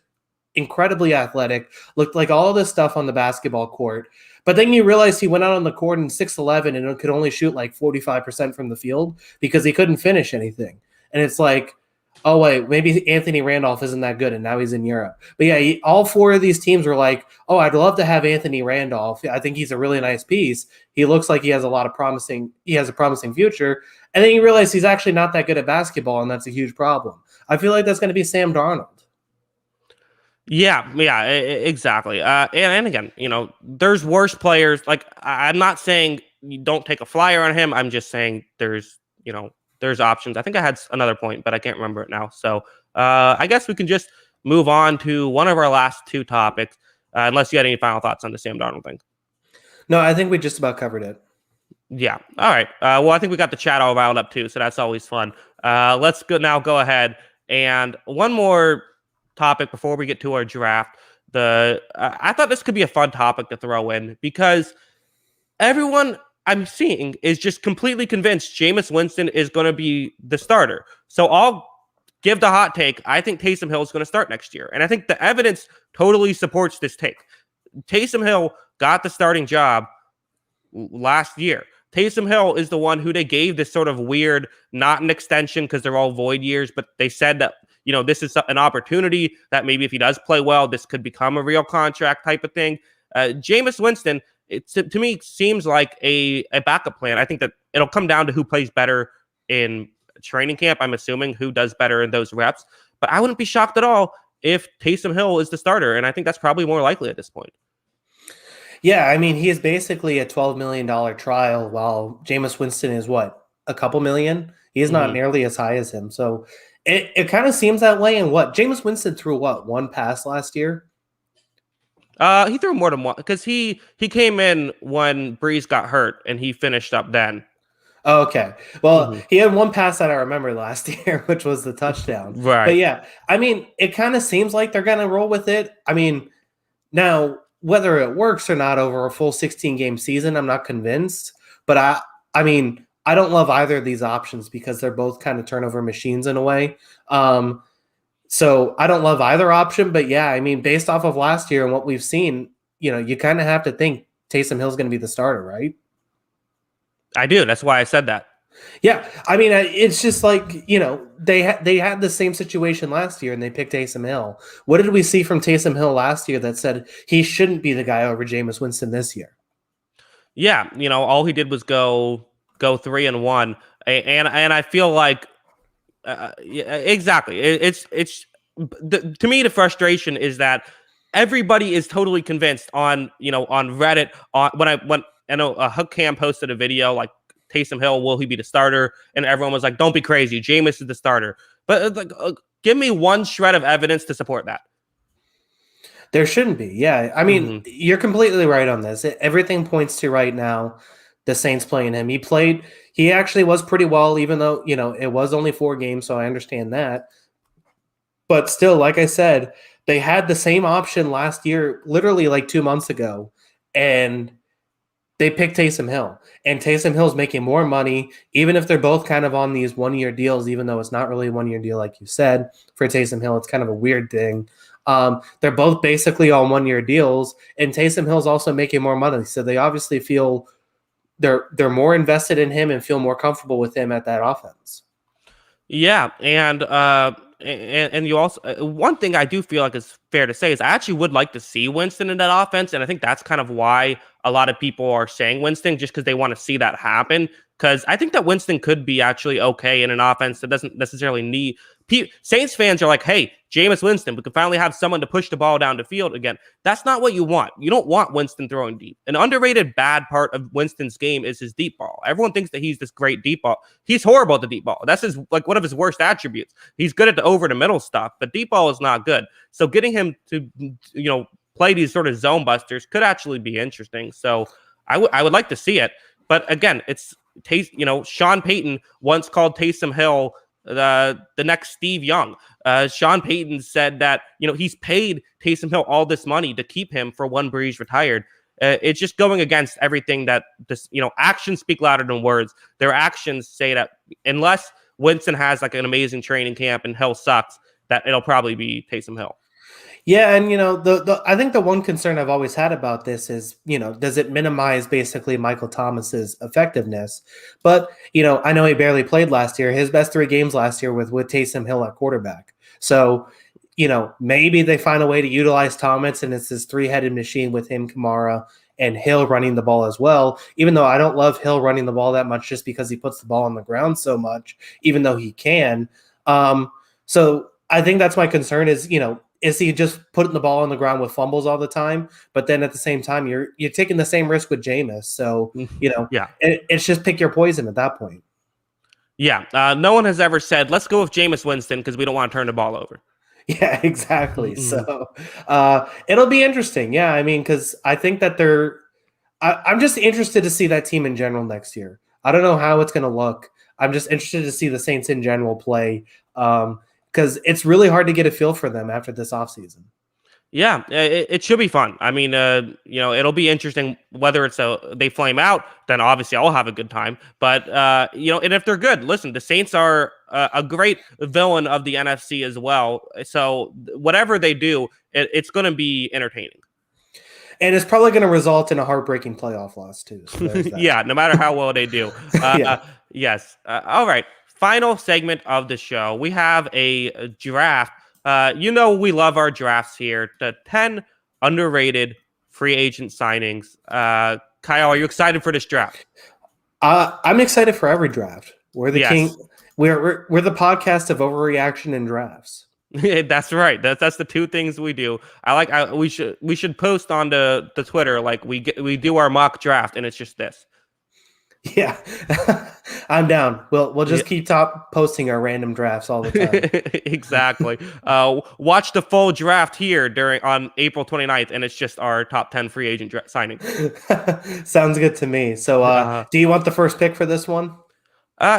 incredibly athletic, looked like all of this stuff on the basketball court. But then you realize he went out on the court in 6'11" and could only shoot like 45% from the field because he couldn't finish anything. And it's like, oh, wait, maybe Anthony Randolph isn't that good, and now he's in Europe. But yeah, all 4 of these teams were like, oh, I'd love to have Anthony Randolph. I think he's a really nice piece. He looks like he has a promising future. And then you realize he's actually not that good at basketball, and that's a huge problem. I feel like that's going to be Sam Darnold. Yeah, exactly. And again, there's worse players. Like, I'm not saying you don't take a flyer on him. I'm just saying there's options. I think I had another point, but I can't remember it now. So I guess we can just move on to one of our last 2 topics, unless you had any final thoughts on the Sam Darnold thing. No, I think we just about covered it. Yeah. All right. Well, I think we got the chat all riled up too, so that's always fun. Let's go ahead. And one more topic before we get to our draft. I thought this could be a fun topic to throw in because everyone I'm seeing is just completely convinced Jameis Winston is going to be the starter. So I'll give the hot take. I think Taysom Hill is going to start next year. And I think the evidence totally supports this take. Taysom Hill got the starting job last year. Taysom Hill is the one who they gave this sort of weird, not an extension because they're all void years, but they said that, this is an opportunity that maybe if he does play well, this could become a real contract type of thing. Jameis Winston, to me, seems like a backup plan. I think that it'll come down to who plays better in training camp. I'm assuming who does better in those reps. But I wouldn't be shocked at all if Taysom Hill is the starter, and I think that's probably more likely at this point. Yeah, I mean, he is basically a $12 million trial, while Jameis Winston is what, a couple million? He is not nearly as high as him. So it kind of seems that way. And Jameis Winston threw 1 pass last year? He threw more than one because he came in when Breeze got hurt and he finished up then. Oh, okay. Well, he had 1 pass that I remember last year, which was the touchdown. Right. But yeah, I mean, it kind of seems like they're going to roll with it. I mean, now whether it works or not over a full 16-game season, I'm not convinced. But I mean, I don't love either of these options because they're both kind of turnover machines in a way. So I don't love either option, but yeah, I mean, based off of last year and what we've seen, you kind of have to think Taysom Hill's going to be the starter, right? I do. That's why I said that. Yeah, I mean, it's just like they had the same situation last year, and they picked Taysom Hill. What did we see from Taysom Hill last year that said he shouldn't be the guy over Jameis Winston this year? Yeah, all he did was go 3-1, and I feel like yeah, exactly. To me, the frustration is that everybody is totally convinced on Reddit when I know Hook Cam posted a video like Taysom Hill, will he be the starter? And everyone was like, don't be crazy, Jameis is the starter. But give me one shred of evidence to support that. There shouldn't be. Yeah, I mean, Hmm. you're completely right on this. Everything points to right now the Saints playing him. He actually was pretty well, even though it was only 4 games, so I understand that. But still, like I said, they had the same option last year, literally like 2 months ago, and they picked Taysom Hill. And Taysom Hill's making more money, even if they're both kind of on these 1-year deals, even though it's not really a 1-year deal, like you said, for Taysom Hill. It's kind of a weird thing. They're both basically on 1-year deals, and Taysom Hill's also making more money. So they obviously feel they're more invested in him and feel more comfortable with him at that offense. Yeah, and you also one thing I do feel like is fair to say is I actually would like to see Winston in that offense, and I think that's kind of why a lot of people are saying Winston, just because they want to see that happen. Because I think that Winston could be actually okay in an offense that doesn't necessarily need. Saints fans are like, hey, Jameis Winston, we can finally have someone to push the ball down the field again. That's not what you want. You don't want Winston throwing deep. An underrated bad part of Winston's game is his deep ball. Everyone thinks that he's this great deep ball. He's horrible at the deep ball. That's one of his worst attributes. He's good at the over the middle stuff, but deep ball is not good. So getting him to play these sort of zone busters could actually be interesting. So I would like to see it. But again, it's Sean Payton once called Taysom Hill the next Steve Young. Sean Payton said that he's paid Taysom Hill all this money to keep him for when Breeze retired. It's just going against everything that this actions speak louder than words. Their actions say that unless Winston has like an amazing training camp and Hill sucks, that it'll probably be Taysom Hill. Yeah, and I think the one concern I've always had about this is, does it minimize basically Michael Thomas's effectiveness? But I know he barely played last year. His best 3 games last year with Taysom Hill at quarterback. So, maybe they find a way to utilize Thomas, and it's this 3-headed machine with him, Kamara, and Hill running the ball as well. Even though I don't love Hill running the ball that much, just because he puts the ball on the ground so much, even though he can. So I think that's my concern is he just putting the ball on the ground with fumbles all the time? But then at the same time, you're taking the same risk with Jameis. So, Yeah. it's just pick your poison at that point. Yeah. No one has ever said, let's go with Jameis Winston because we don't want to turn the ball over. Yeah, exactly. Mm-hmm. So it'll be interesting. Yeah, I mean, because I think that I'm just interested to see that team in general next year. I don't know how it's going to look. I'm just interested to see the Saints in general play. Because it's really hard to get a feel for them after this offseason. Yeah, it should be fun. I mean, it'll be interesting whether they flame out, then obviously I'll have a good time. But, and if they're good, listen, the Saints are a great villain of the NFC as well. So whatever they do, it's going to be entertaining. And it's probably going to result in a heartbreaking playoff loss, too. So yeah, no matter how well they do. Yeah. Yes. All right. Final segment of the show. We have a draft. We love our drafts here. The 10 underrated free agent signings. Kyle, are you excited for this draft? I'm excited for every draft. We're the king. We're the podcast of overreaction and drafts. That's right. That's the 2 things we do. We should post on the Twitter like we do our mock draft, and it's just this. Yeah, I'm down. We'll just keep posting our random drafts all the time. Exactly. Watch the full draft here on April 29th, and it's just our top 10 free agent signings. Sounds good to me. So, do you want the first pick for this one?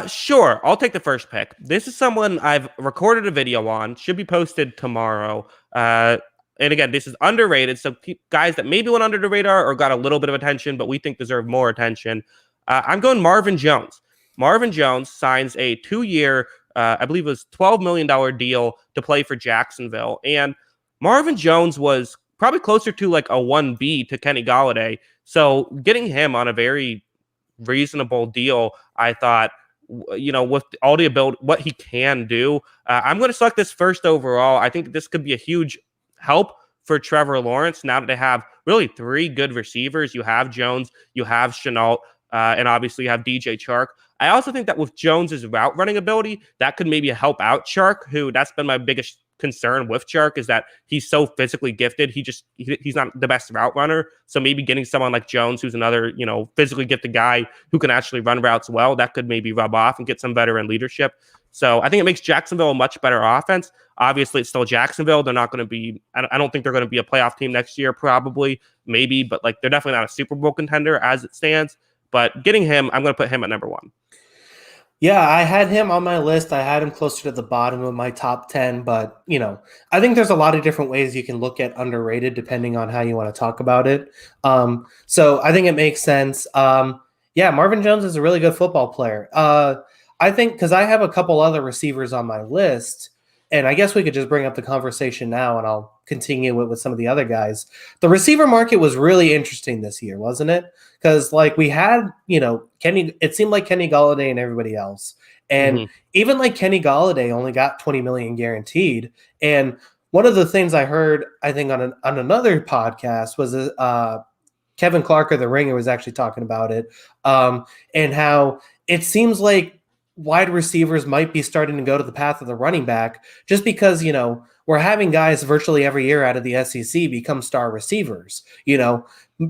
Sure. I'll take the first pick. This is someone I've recorded a video on. Should be posted tomorrow. And again, this is underrated. So guys that maybe went under the radar or got a little bit of attention, but we think deserve more attention. I'm going Marvin Jones. Marvin Jones signs a 2-year, I believe it was $12 million deal to play for Jacksonville. And Marvin Jones was probably closer to like a 1B to Kenny Golladay. So getting him on a very reasonable deal, I thought with all the ability, what he can do. I'm going to select this first overall. I think this could be a huge help for Trevor Lawrence now that they have really three good receivers. You have Jones, you have Chenault, and obviously you have DJ Chark. I also think that with Jones's route running ability, that could maybe help out Chark, who that's been my biggest concern with Chark, is that he's so physically gifted. He's not the best route runner. So maybe getting someone like Jones, who's another, physically gifted guy who can actually run routes well, that could maybe rub off and get some veteran leadership. So I think it makes Jacksonville a much better offense. Obviously, it's still Jacksonville. They're not going to be, I don't think they're going to be a playoff team next year, probably, maybe, but like they're definitely not a Super Bowl contender as it stands. But getting him, I'm going to put him at number 1. Yeah, I had him on my list. I had him closer to the bottom of my top 10, but, I think there's a lot of different ways you can look at underrated depending on how you want to talk about it. So I think it makes sense. Yeah, Marvin Jones is a really good football player. I think because I have a couple other receivers on my list, and I guess we could just bring up the conversation now and I'll continue it with some of the other guys. The receiver market was really interesting this year, wasn't it? Because we had, Kenny, it seemed like Kenny Golladay and everybody else. And even Kenny Golladay only got $20 million guaranteed. And one of the things I heard, I think on another podcast was Kevin Clark of The Ringer was actually talking about it, and how it seems like wide receivers might be starting to go to the path of the running back just because, we're having guys virtually every year out of the SEC become star receivers.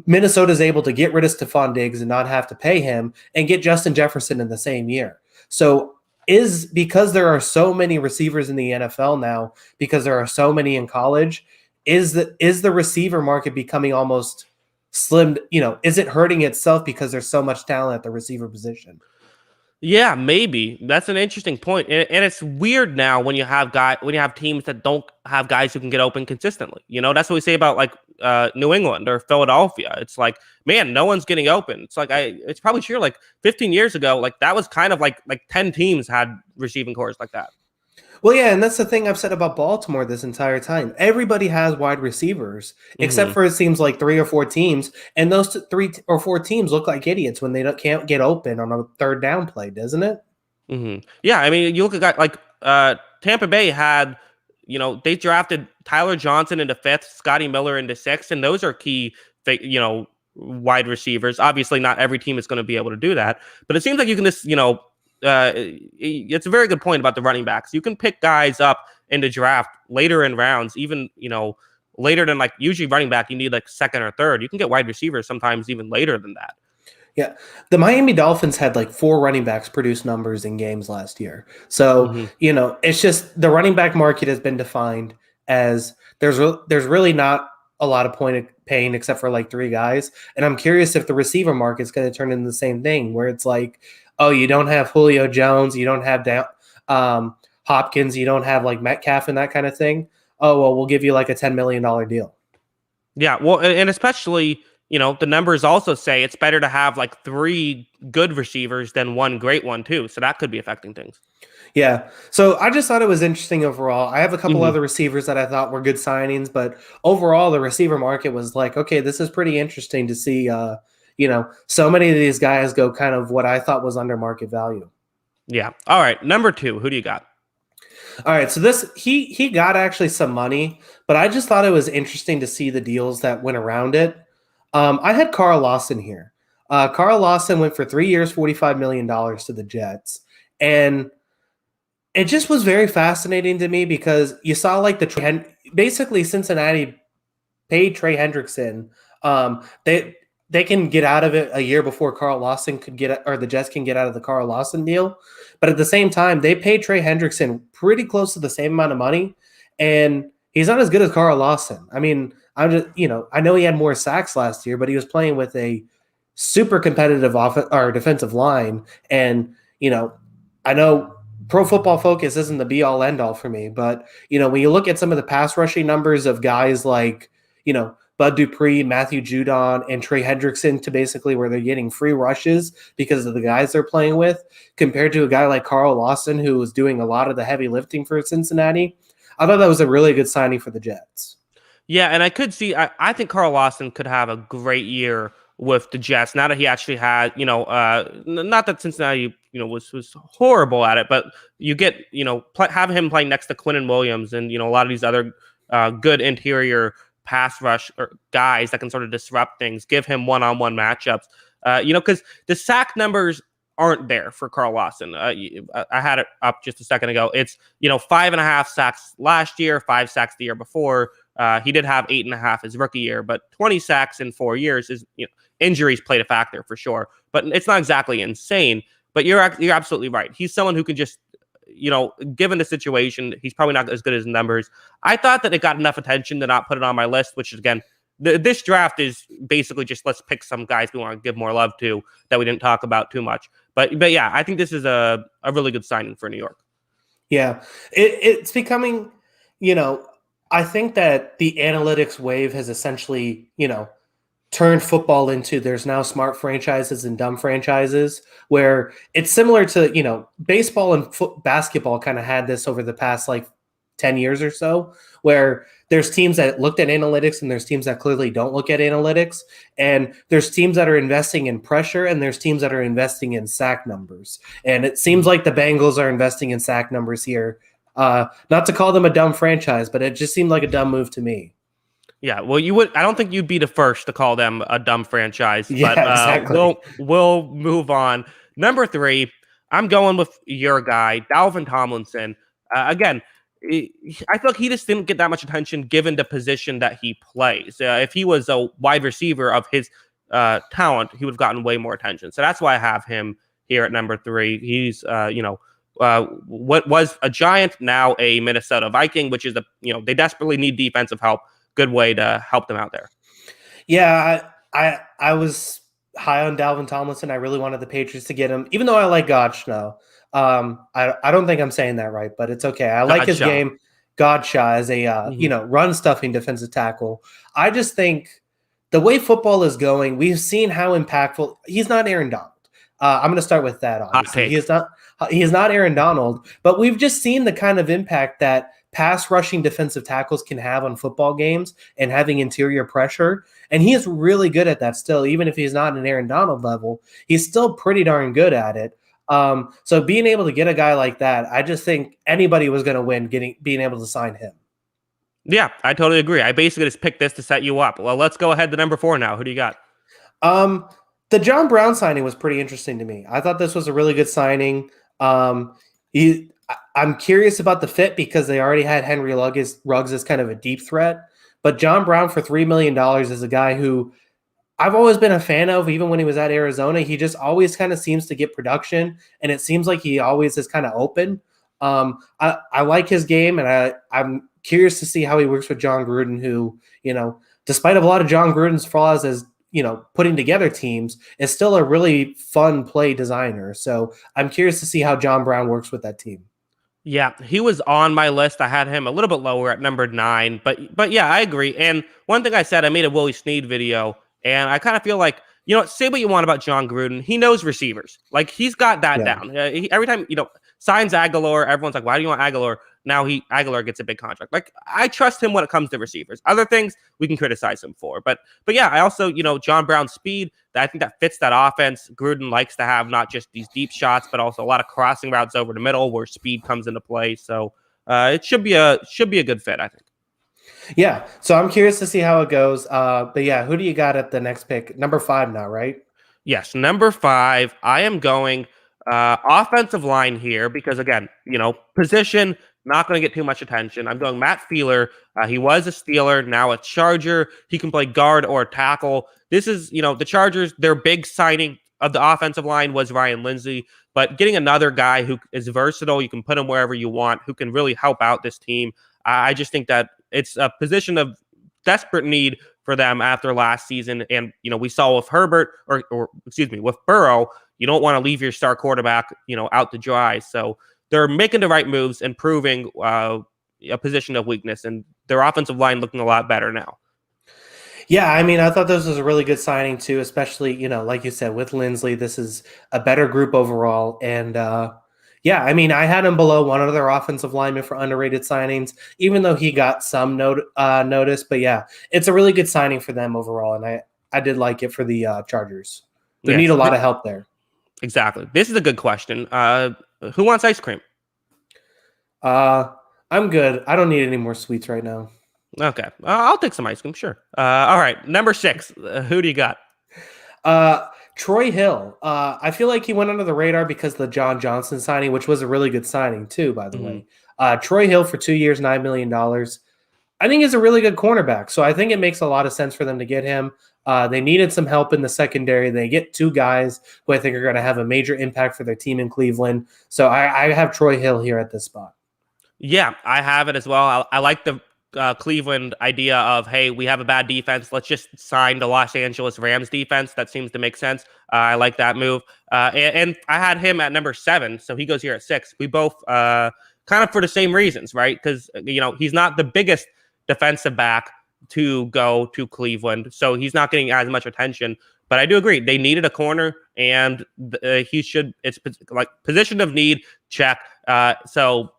Minnesota's able to get rid of Stephon Diggs and not have to pay him and get Justin Jefferson in the same year. So because there are so many receivers in the NFL now, because there are so many in college, is the receiver market becoming almost slimmed? Is it hurting itself because there's so much talent at the receiver position? Yeah, maybe. That's an interesting point. And it's weird now when you have teams that don't have guys who can get open consistently. That's what we say about New England or Philadelphia. It's like, man, no one's getting open. It's like it's probably true. 15 years ago, that was kind of like 10 teams had receiving cores like that. Well, yeah, and that's the thing I've said about Baltimore this entire time. Everybody has wide receivers, except for it seems like 3 or 4 teams, and those 3 or 4 teams look like idiots when they can't get open on a third down play, doesn't it? Yeah, I mean, you look at guys Tampa Bay had, they drafted Tyler Johnson into 5th, Scotty Miller into 6th, and those are key, wide receivers. Obviously, not every team is going to be able to do that, but it seems like you can just, it's a very good point about the running backs. You can pick guys up in the draft later in rounds, even, later than usually running back, you need 2nd or 3rd. You can get wide receivers sometimes even later than that. Yeah. The Miami Dolphins had 4 running backs produce numbers in games last year. So, it's just the running back market has been defined as there's really not a lot of point of paying except for 3 guys. And I'm curious if the receiver market is going to turn into the same thing where it's oh, you don't have Julio Jones, you don't have Hopkins, you don't have Metcalf and that kind of thing. Oh, well, we'll give you a $10 million deal. Yeah, well, and especially, the numbers also say it's better to have 3 good receivers than 1 great one too. So that could be affecting things. Yeah. So I just thought it was interesting overall. I have a couple other receivers that I thought were good signings, but overall the receiver market was okay, this is pretty interesting to see so many of these guys go kind of what I thought was under market value. Yeah. All right. Number 2, who do you got? All right. So he got actually some money, but I just thought it was interesting to see the deals that went around it. I had Carl Lawson here. Carl Lawson went for 3 years, $45 million to the Jets. And it just was very fascinating to me because you saw basically Cincinnati paid Trey Hendrickson. They can get out of it a year before Carl Lawson the Jets can get out of the Carl Lawson deal. But at the same time, they paid Trey Hendrickson pretty close to the same amount of money, and he's not as good as Carl Lawson. I mean, I know he had more sacks last year, but he was playing with a super competitive defensive line. And, I know Pro Football Focus isn't the be all end all for me, but, when you look at some of the pass rushing numbers of guys Bud Dupree, Matthew Judon, and Trey Hendrickson to basically where they're getting free rushes because of the guys they're playing with, compared to a guy like Carl Lawson, who was doing a lot of the heavy lifting for Cincinnati. I thought that was a really good signing for the Jets. Yeah, and I could see, I think Carl Lawson could have a great year with the Jets. Now that he actually had, not that Cincinnati, was horrible at it. But you get, have him playing next to Quinnen Williams and, a lot of these other good interior pass rush or guys that can sort of disrupt things, give him one-on-one matchups, because the sack numbers aren't there for Carl Lawson. I had it up just a second ago. It's, 5.5 sacks last year, 5 sacks the year before. He did have 8.5 his rookie year, but 20 sacks in 4 years is, injuries played a factor for sure, but it's not exactly insane. But you're absolutely right. He's someone who can just, given the situation, he's probably not as good as numbers. I thought that it got enough attention to not put it on my list, which is, again, this draft is basically just let's pick some guys we want to give more love to that we didn't talk about too much. But yeah, I think this is a really good signing for New York. Yeah, it's becoming, I think that the analytics wave has essentially, turned football into there's now smart franchises and dumb franchises, where it's similar to, baseball and basketball kind of had this over the past 10 years or so, where there's teams that looked at analytics and there's teams that clearly don't look at analytics. And there's teams that are investing in pressure and there's teams that are investing in sack numbers. And it seems like the Bengals are investing in sack numbers here. Not to call them a dumb franchise, but it just seemed like a dumb move to me. Yeah, well, I don't think you'd be the first to call them a dumb franchise. Yeah, but exactly. we'll move on. Number 3, I'm going with your guy, Dalvin Tomlinson. Again, I feel like he just didn't get that much attention given the position that he plays. If he was a wide receiver of his talent, he would have gotten way more attention. So that's why I have him here at number 3. He's, what was a Giant, now a Minnesota Viking, which is they desperately need defensive help. Good way to help them out there. Yeah, I was high on Dalvin Tomlinson. I really wanted the Patriots to get him, even though I like Godshall. I don't think I'm saying that right, but it's okay. I like his game. Godshall as a run stuffing defensive tackle. I just think the way football is going, we've seen how impactful. He's not Aaron Donald. I'm going to start with that. Obviously, he is not Aaron Donald, but we've just seen the kind of impact that pass rushing defensive tackles can have on football games and having interior pressure. And he is really good at that still, even if he's not an Aaron Donald level, he's still pretty darn good at it. So being able to get a guy like that, I just think anybody was going to win being able to sign him. Yeah, I totally agree. I basically just picked this to set you up. Well, let's go ahead to number 4 now. Who do you got? The John Brown signing was pretty interesting to me. I thought this was a really good signing. I'm curious about the fit because they already had Henry Ruggs as kind of a deep threat. But John Brown for $3 million is a guy who I've always been a fan of, even when he was at Arizona. He just always kind of seems to get production, and it seems like he always is kind of open. I like his game, and I'm curious to see how he works with John Gruden, who, despite a lot of John Gruden's flaws as, putting together teams, is still a really fun play designer. So I'm curious to see how John Brown works with that team. Yeah, he was on my list. I had him a little bit lower at number 9, but yeah, I agree. And one thing I said, I made a Willie Snead video, and I kind of feel like, say what you want about John Gruden, he knows receivers. Like, he's got that down. Every time, signs Aguilar, everyone's like, why do you want Aguilar? Now Aguilar gets a big contract. Like, I trust him when it comes to receivers. Other things we can criticize him for. But yeah, I also, John Brown's speed, I think that fits that offense. Gruden likes to have not just these deep shots, but also a lot of crossing routes over the middle where speed comes into play. So it should be a good fit, I think. Yeah. So I'm curious to see how it goes. But yeah, who do you got at the next pick? Number 5 now, right? Yes, number 5. I am going offensive line here because, again, position, not going to get too much attention. I'm going Matt Feeler. He was a Steeler, now a Charger. He can play guard or tackle. This is, the Chargers, their big signing of the offensive line was Ryan Lindsay, but getting another guy who is versatile, you can put him wherever you want, who can really help out this team. I just think that it's a position of desperate need for them after last season. And, we saw with Herbert with Burrow, you don't want to leave your star quarterback, out to dry. So they're making the right moves, improving a position of weakness, and their offensive line looking a lot better now. Yeah, I mean, I thought this was a really good signing too, especially, like you said, with Lindsley. This is a better group overall. And yeah, I mean, I had him below one other offensive lineman for underrated signings, even though he got some notice. But yeah, it's a really good signing for them overall. And I did like it for the Chargers. They need a lot of help there. Exactly. This is a good question. Who wants ice cream? Uh, I'm good. I don't need any more sweets right now. Okay, I'll take some ice cream. Sure. All right, number 6. Who do you got? Uh, Troy Hill. I feel like he went under the radar because of the John Johnson signing, which was a really good signing too, by the Mhm. way. Troy Hill for 2 years, $9 million. I think he's a really good cornerback. So I think it makes a lot of sense for them to get him. They needed some help in the secondary. They get two guys who I think are going to have a major impact for their team in Cleveland. So I have Troy Hill here at this spot. Yeah, I have it as well. I like the Cleveland idea of, hey, we have a bad defense. Let's just sign the Los Angeles Rams defense. That seems to make sense. I like that move. And I had him at number 7, so he goes here at 6. We both kind of for the same reasons, right? Because he's not the biggest defensive back to go to Cleveland, so he's not getting as much attention. But I do agree they needed a corner, and he should. It's like position of need. Check. So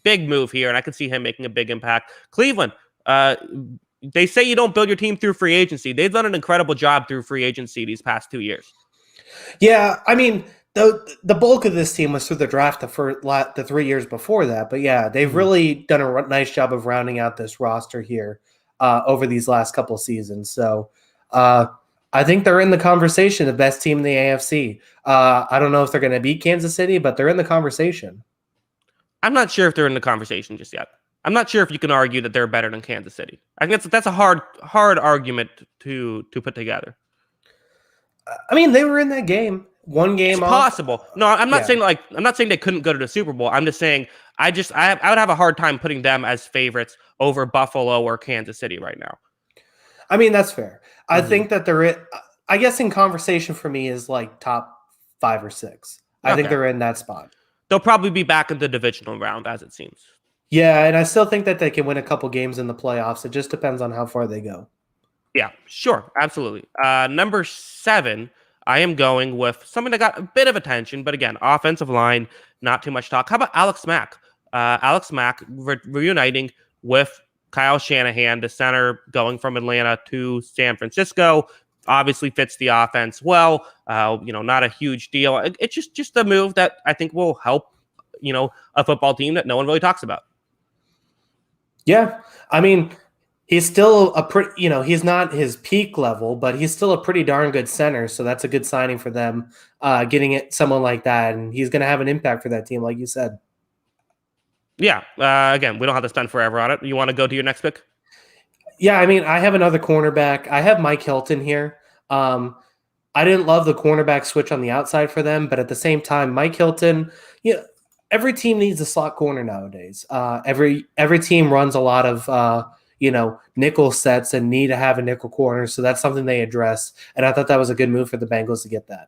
big move here, and I could see him making a big impact. Cleveland, they say you don't build your team through free agency. They've done an incredible job through free agency these past 2 years. Yeah, I mean, the bulk of this team was through the draft the 3 years before that. But yeah, they've really done a nice job of rounding out this roster here over these last couple seasons. So I think they're in the conversation, the best team in the AFC. I don't know if they're going to beat Kansas City, but they're in the conversation. I'm not sure if they're in the conversation just yet. I'm not sure if you can argue that they're better than Kansas City. I think that's a hard argument to put together. I mean, they were in that game. One game It's off. possible. No, I'm not saying I'm not saying they couldn't go to the Super Bowl. I'm just saying I would have a hard time putting them as favorites over Buffalo or Kansas City right now. I mean, that's fair. I think that I guess in conversation for me is like top 5 or 6. I think they're in that spot. They'll probably be back in the divisional round, as it seems. Yeah, and I still think that they can win a couple games in the playoffs. It just depends on how far they go. Yeah, sure. Absolutely. Number 7, I am going with something that got a bit of attention, but again, offensive line, not too much talk. How about Alex Mack? Alex Mack reuniting with Kyle Shanahan, the center going from Atlanta to San Francisco. Obviously fits the offense well. Not a huge deal. It's just a move that I think will help, a football team that no one really talks about. Yeah. I mean, he's still he's not his peak level, but he's still a pretty darn good center. So that's a good signing for them, getting someone like that. And he's going to have an impact for that team, like you said. Yeah. Again, we don't have to spend forever on it. You want to go to your next pick? Yeah. I mean, I have another cornerback. I have Mike Hilton here. I didn't love the cornerback switch on the outside for them, but at the same time, Mike Hilton, every team needs a slot corner nowadays. Every team runs a lot of nickel sets and need to have a nickel corner, so that's something they address. And I thought that was a good move for the Bengals to get that.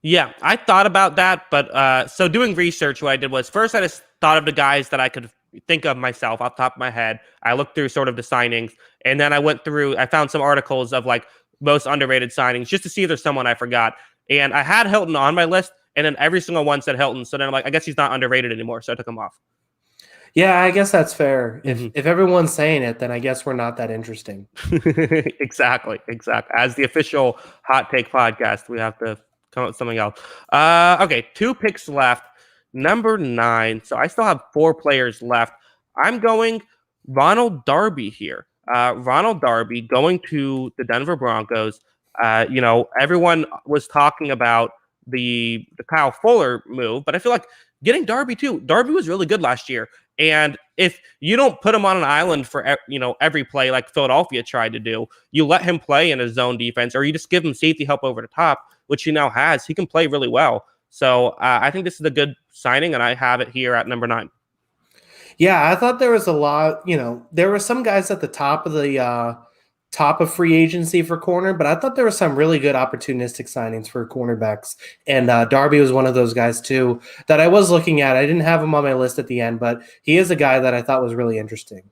Yeah, I thought about that, but so doing research, what I did was first I just thought of the guys that I could think of myself off the top of my head. I looked through sort of the signings, and then I found some articles of like most underrated signings just to see if there's someone I forgot. And I had Hilton on my list, and then every single one said Hilton. So then I'm like, I guess he's not underrated anymore. So I took him off. Yeah, I guess that's fair. If everyone's saying it, then I guess we're not that interesting. Exactly. As the official hot take podcast, we have to come up with something else. Okay, 2 picks left. Number 9. So I still have 4 players left. I'm going Ronald Darby here. Ronald Darby going to the Denver Broncos. Everyone was talking about the Kyle Fuller move, but I feel like getting Darby too. Darby was really good last year. And if you don't put him on an island for every play like Philadelphia tried to do, you let him play in a zone defense, or you just give him safety help over the top, which he now has. He can play really well. So I think this is a good signing, and I have it here at number 9. Yeah, I thought there was a lot. There were some guys at the top of free agency for corner, but I thought there were some really good opportunistic signings for cornerbacks, and Darby was one of those guys too that I was looking at. I didn't have him on my list at the end, but he is a guy that I thought was really interesting.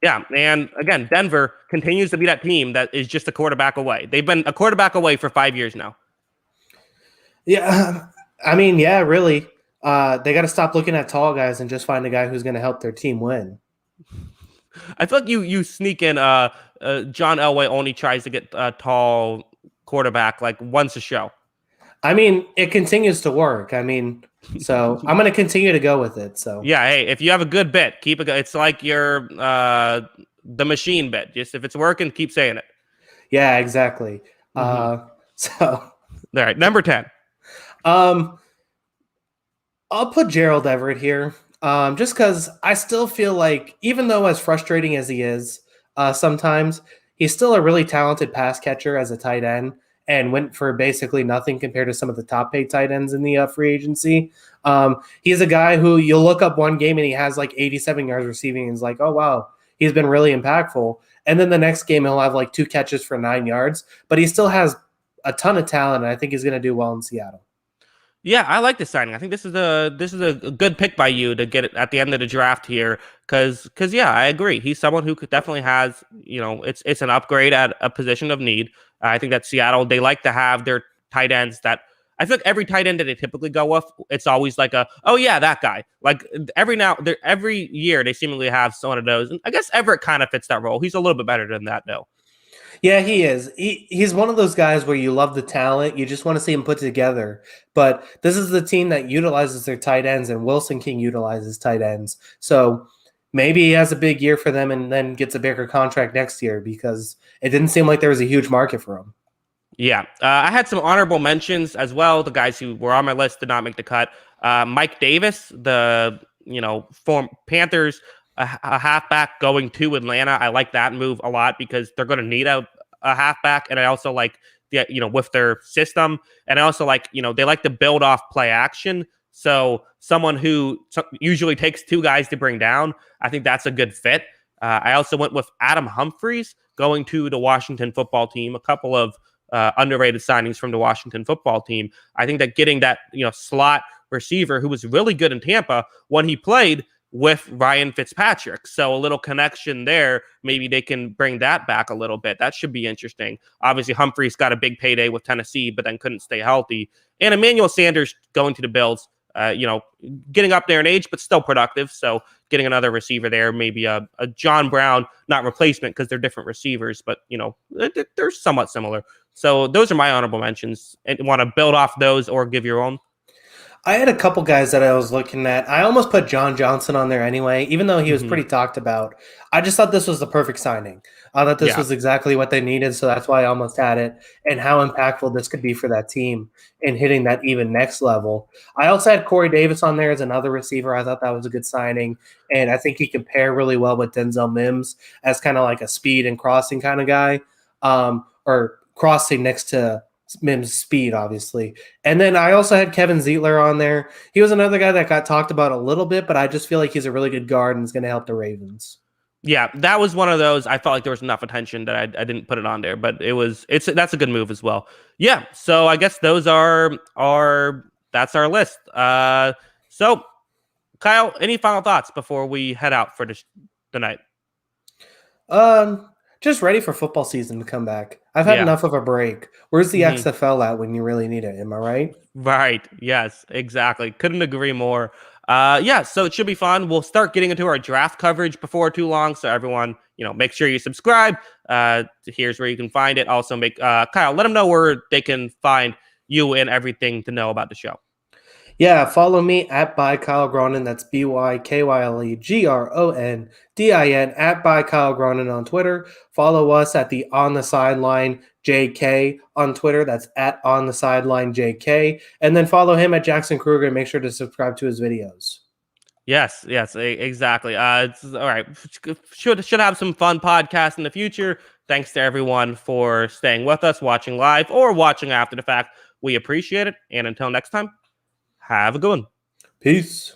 Yeah, and again, Denver continues to be that team that is just a quarterback away. They've been a quarterback away for 5 years now. Yeah, I mean, yeah, really. They got to stop looking at tall guys and just find a guy who's going to help their team win. I feel like you sneak in John Elway only tries to get a tall quarterback like once a show. I mean, it continues to work. I mean, so I'm going to continue to go with it. So Yeah, hey, if you have a good bit, keep it. It's like your the machine bit. Just if it's working, keep saying it. yeah, exactly. Mm-hmm. So All right, number 10. um, I'll put Gerald Everett here. Just because I still feel like, even though as frustrating as he is, sometimes he's still a really talented pass catcher as a tight end, and went for basically nothing compared to some of the top paid tight ends in the free agency. He's a guy who you'll look up one game and he has like 87 yards receiving, and it's like, oh wow, he's been really impactful. And then the next game he'll have like 2 catches for 9 yards, but he still has a ton of talent, and I think he's going to do well in Seattle. Yeah, I like this signing. I think this is a good pick by you to get it at the end of the draft here, because yeah, I agree. He's someone who could definitely has it's an upgrade at a position of need. I think that Seattle, they like to have their tight ends that I feel like every tight end that they typically go with, it's always like a, oh yeah, that guy. Like every year they seemingly have one of those, and I guess Everett kind of fits that role. He's a little bit better than that though. Yeah, he is. He's one of those guys where you love the talent, you just want to see him put together. But this is the team that utilizes their tight ends, and Wilson King utilizes tight ends. So maybe he has a big year for them and then gets a bigger contract next year, because it didn't seem like there was a huge market for him. Yeah, I had some honorable mentions as well. The guys who were on my list did not make the cut. Mike Davis, the form Panthers, a halfback going to Atlanta. I like that move a lot because they're going to need a halfback, and I also like with their system, and I also like they like to build off play action. So someone who usually takes two guys to bring down, I think that's a good fit. I also went with Adam Humphries going to the Washington football team. A couple of underrated signings from the Washington football team. I think that getting that slot receiver who was really good in Tampa when he played with Ryan Fitzpatrick. So a little connection there. Maybe they can bring that back a little bit. That should be interesting. Obviously, Humphreys got a big payday with Tennessee, but then couldn't stay healthy. And Emmanuel Sanders going to the Bills, getting up there in age, but still productive. So getting another receiver there, maybe a John Brown, not replacement because they're different receivers, but they're somewhat similar. So those are my honorable mentions. And want to build off those or give your own? I had a couple guys that I was looking at. I almost put John Johnson on there anyway, even though he was pretty talked about. I just thought this was the perfect signing. I thought this was exactly what they needed, so that's why I almost had it, and how impactful this could be for that team in hitting that even next level. I also had Corey Davis on there as another receiver. I thought that was a good signing, and I think he could pair really well with Denzel Mims as kind of like a speed and crossing kind of guy, or crossing next to Mims' speed, obviously. And then I also had Kevin Zeitler on there. He was another guy that got talked about a little bit, but I just feel like he's a really good guard and is going to help the Ravens. Yeah, that was one of those. I felt like there was enough attention that I didn't put it on there, but that's a good move as well. Yeah, so I guess those are that's our list. So Kyle, any final thoughts before we head out for the night? Just ready for football season to come back. I've had enough of a break. Where's the XFL at when you really need it? Am I right? Right. Yes, exactly. Couldn't agree more. Yeah, so it should be fun. We'll start getting into our draft coverage before too long. So everyone, make sure you subscribe. Here's where you can find it. Also Kyle, let them know where they can find you and everything to know about the show. Yeah, follow me at by Kyle Gronin. That's BYKYLEGRONDIN at by Kyle Gronin on Twitter. Follow us at the On the Sideline JK on Twitter. That's at On the Sideline JK. And then follow him at Jackson Kruger and make sure to subscribe to his videos. Yes, exactly. It's all right. Should have some fun podcasts in the future. Thanks to everyone for staying with us, watching live or watching after the fact. We appreciate it. And until next time, have a good one. Peace.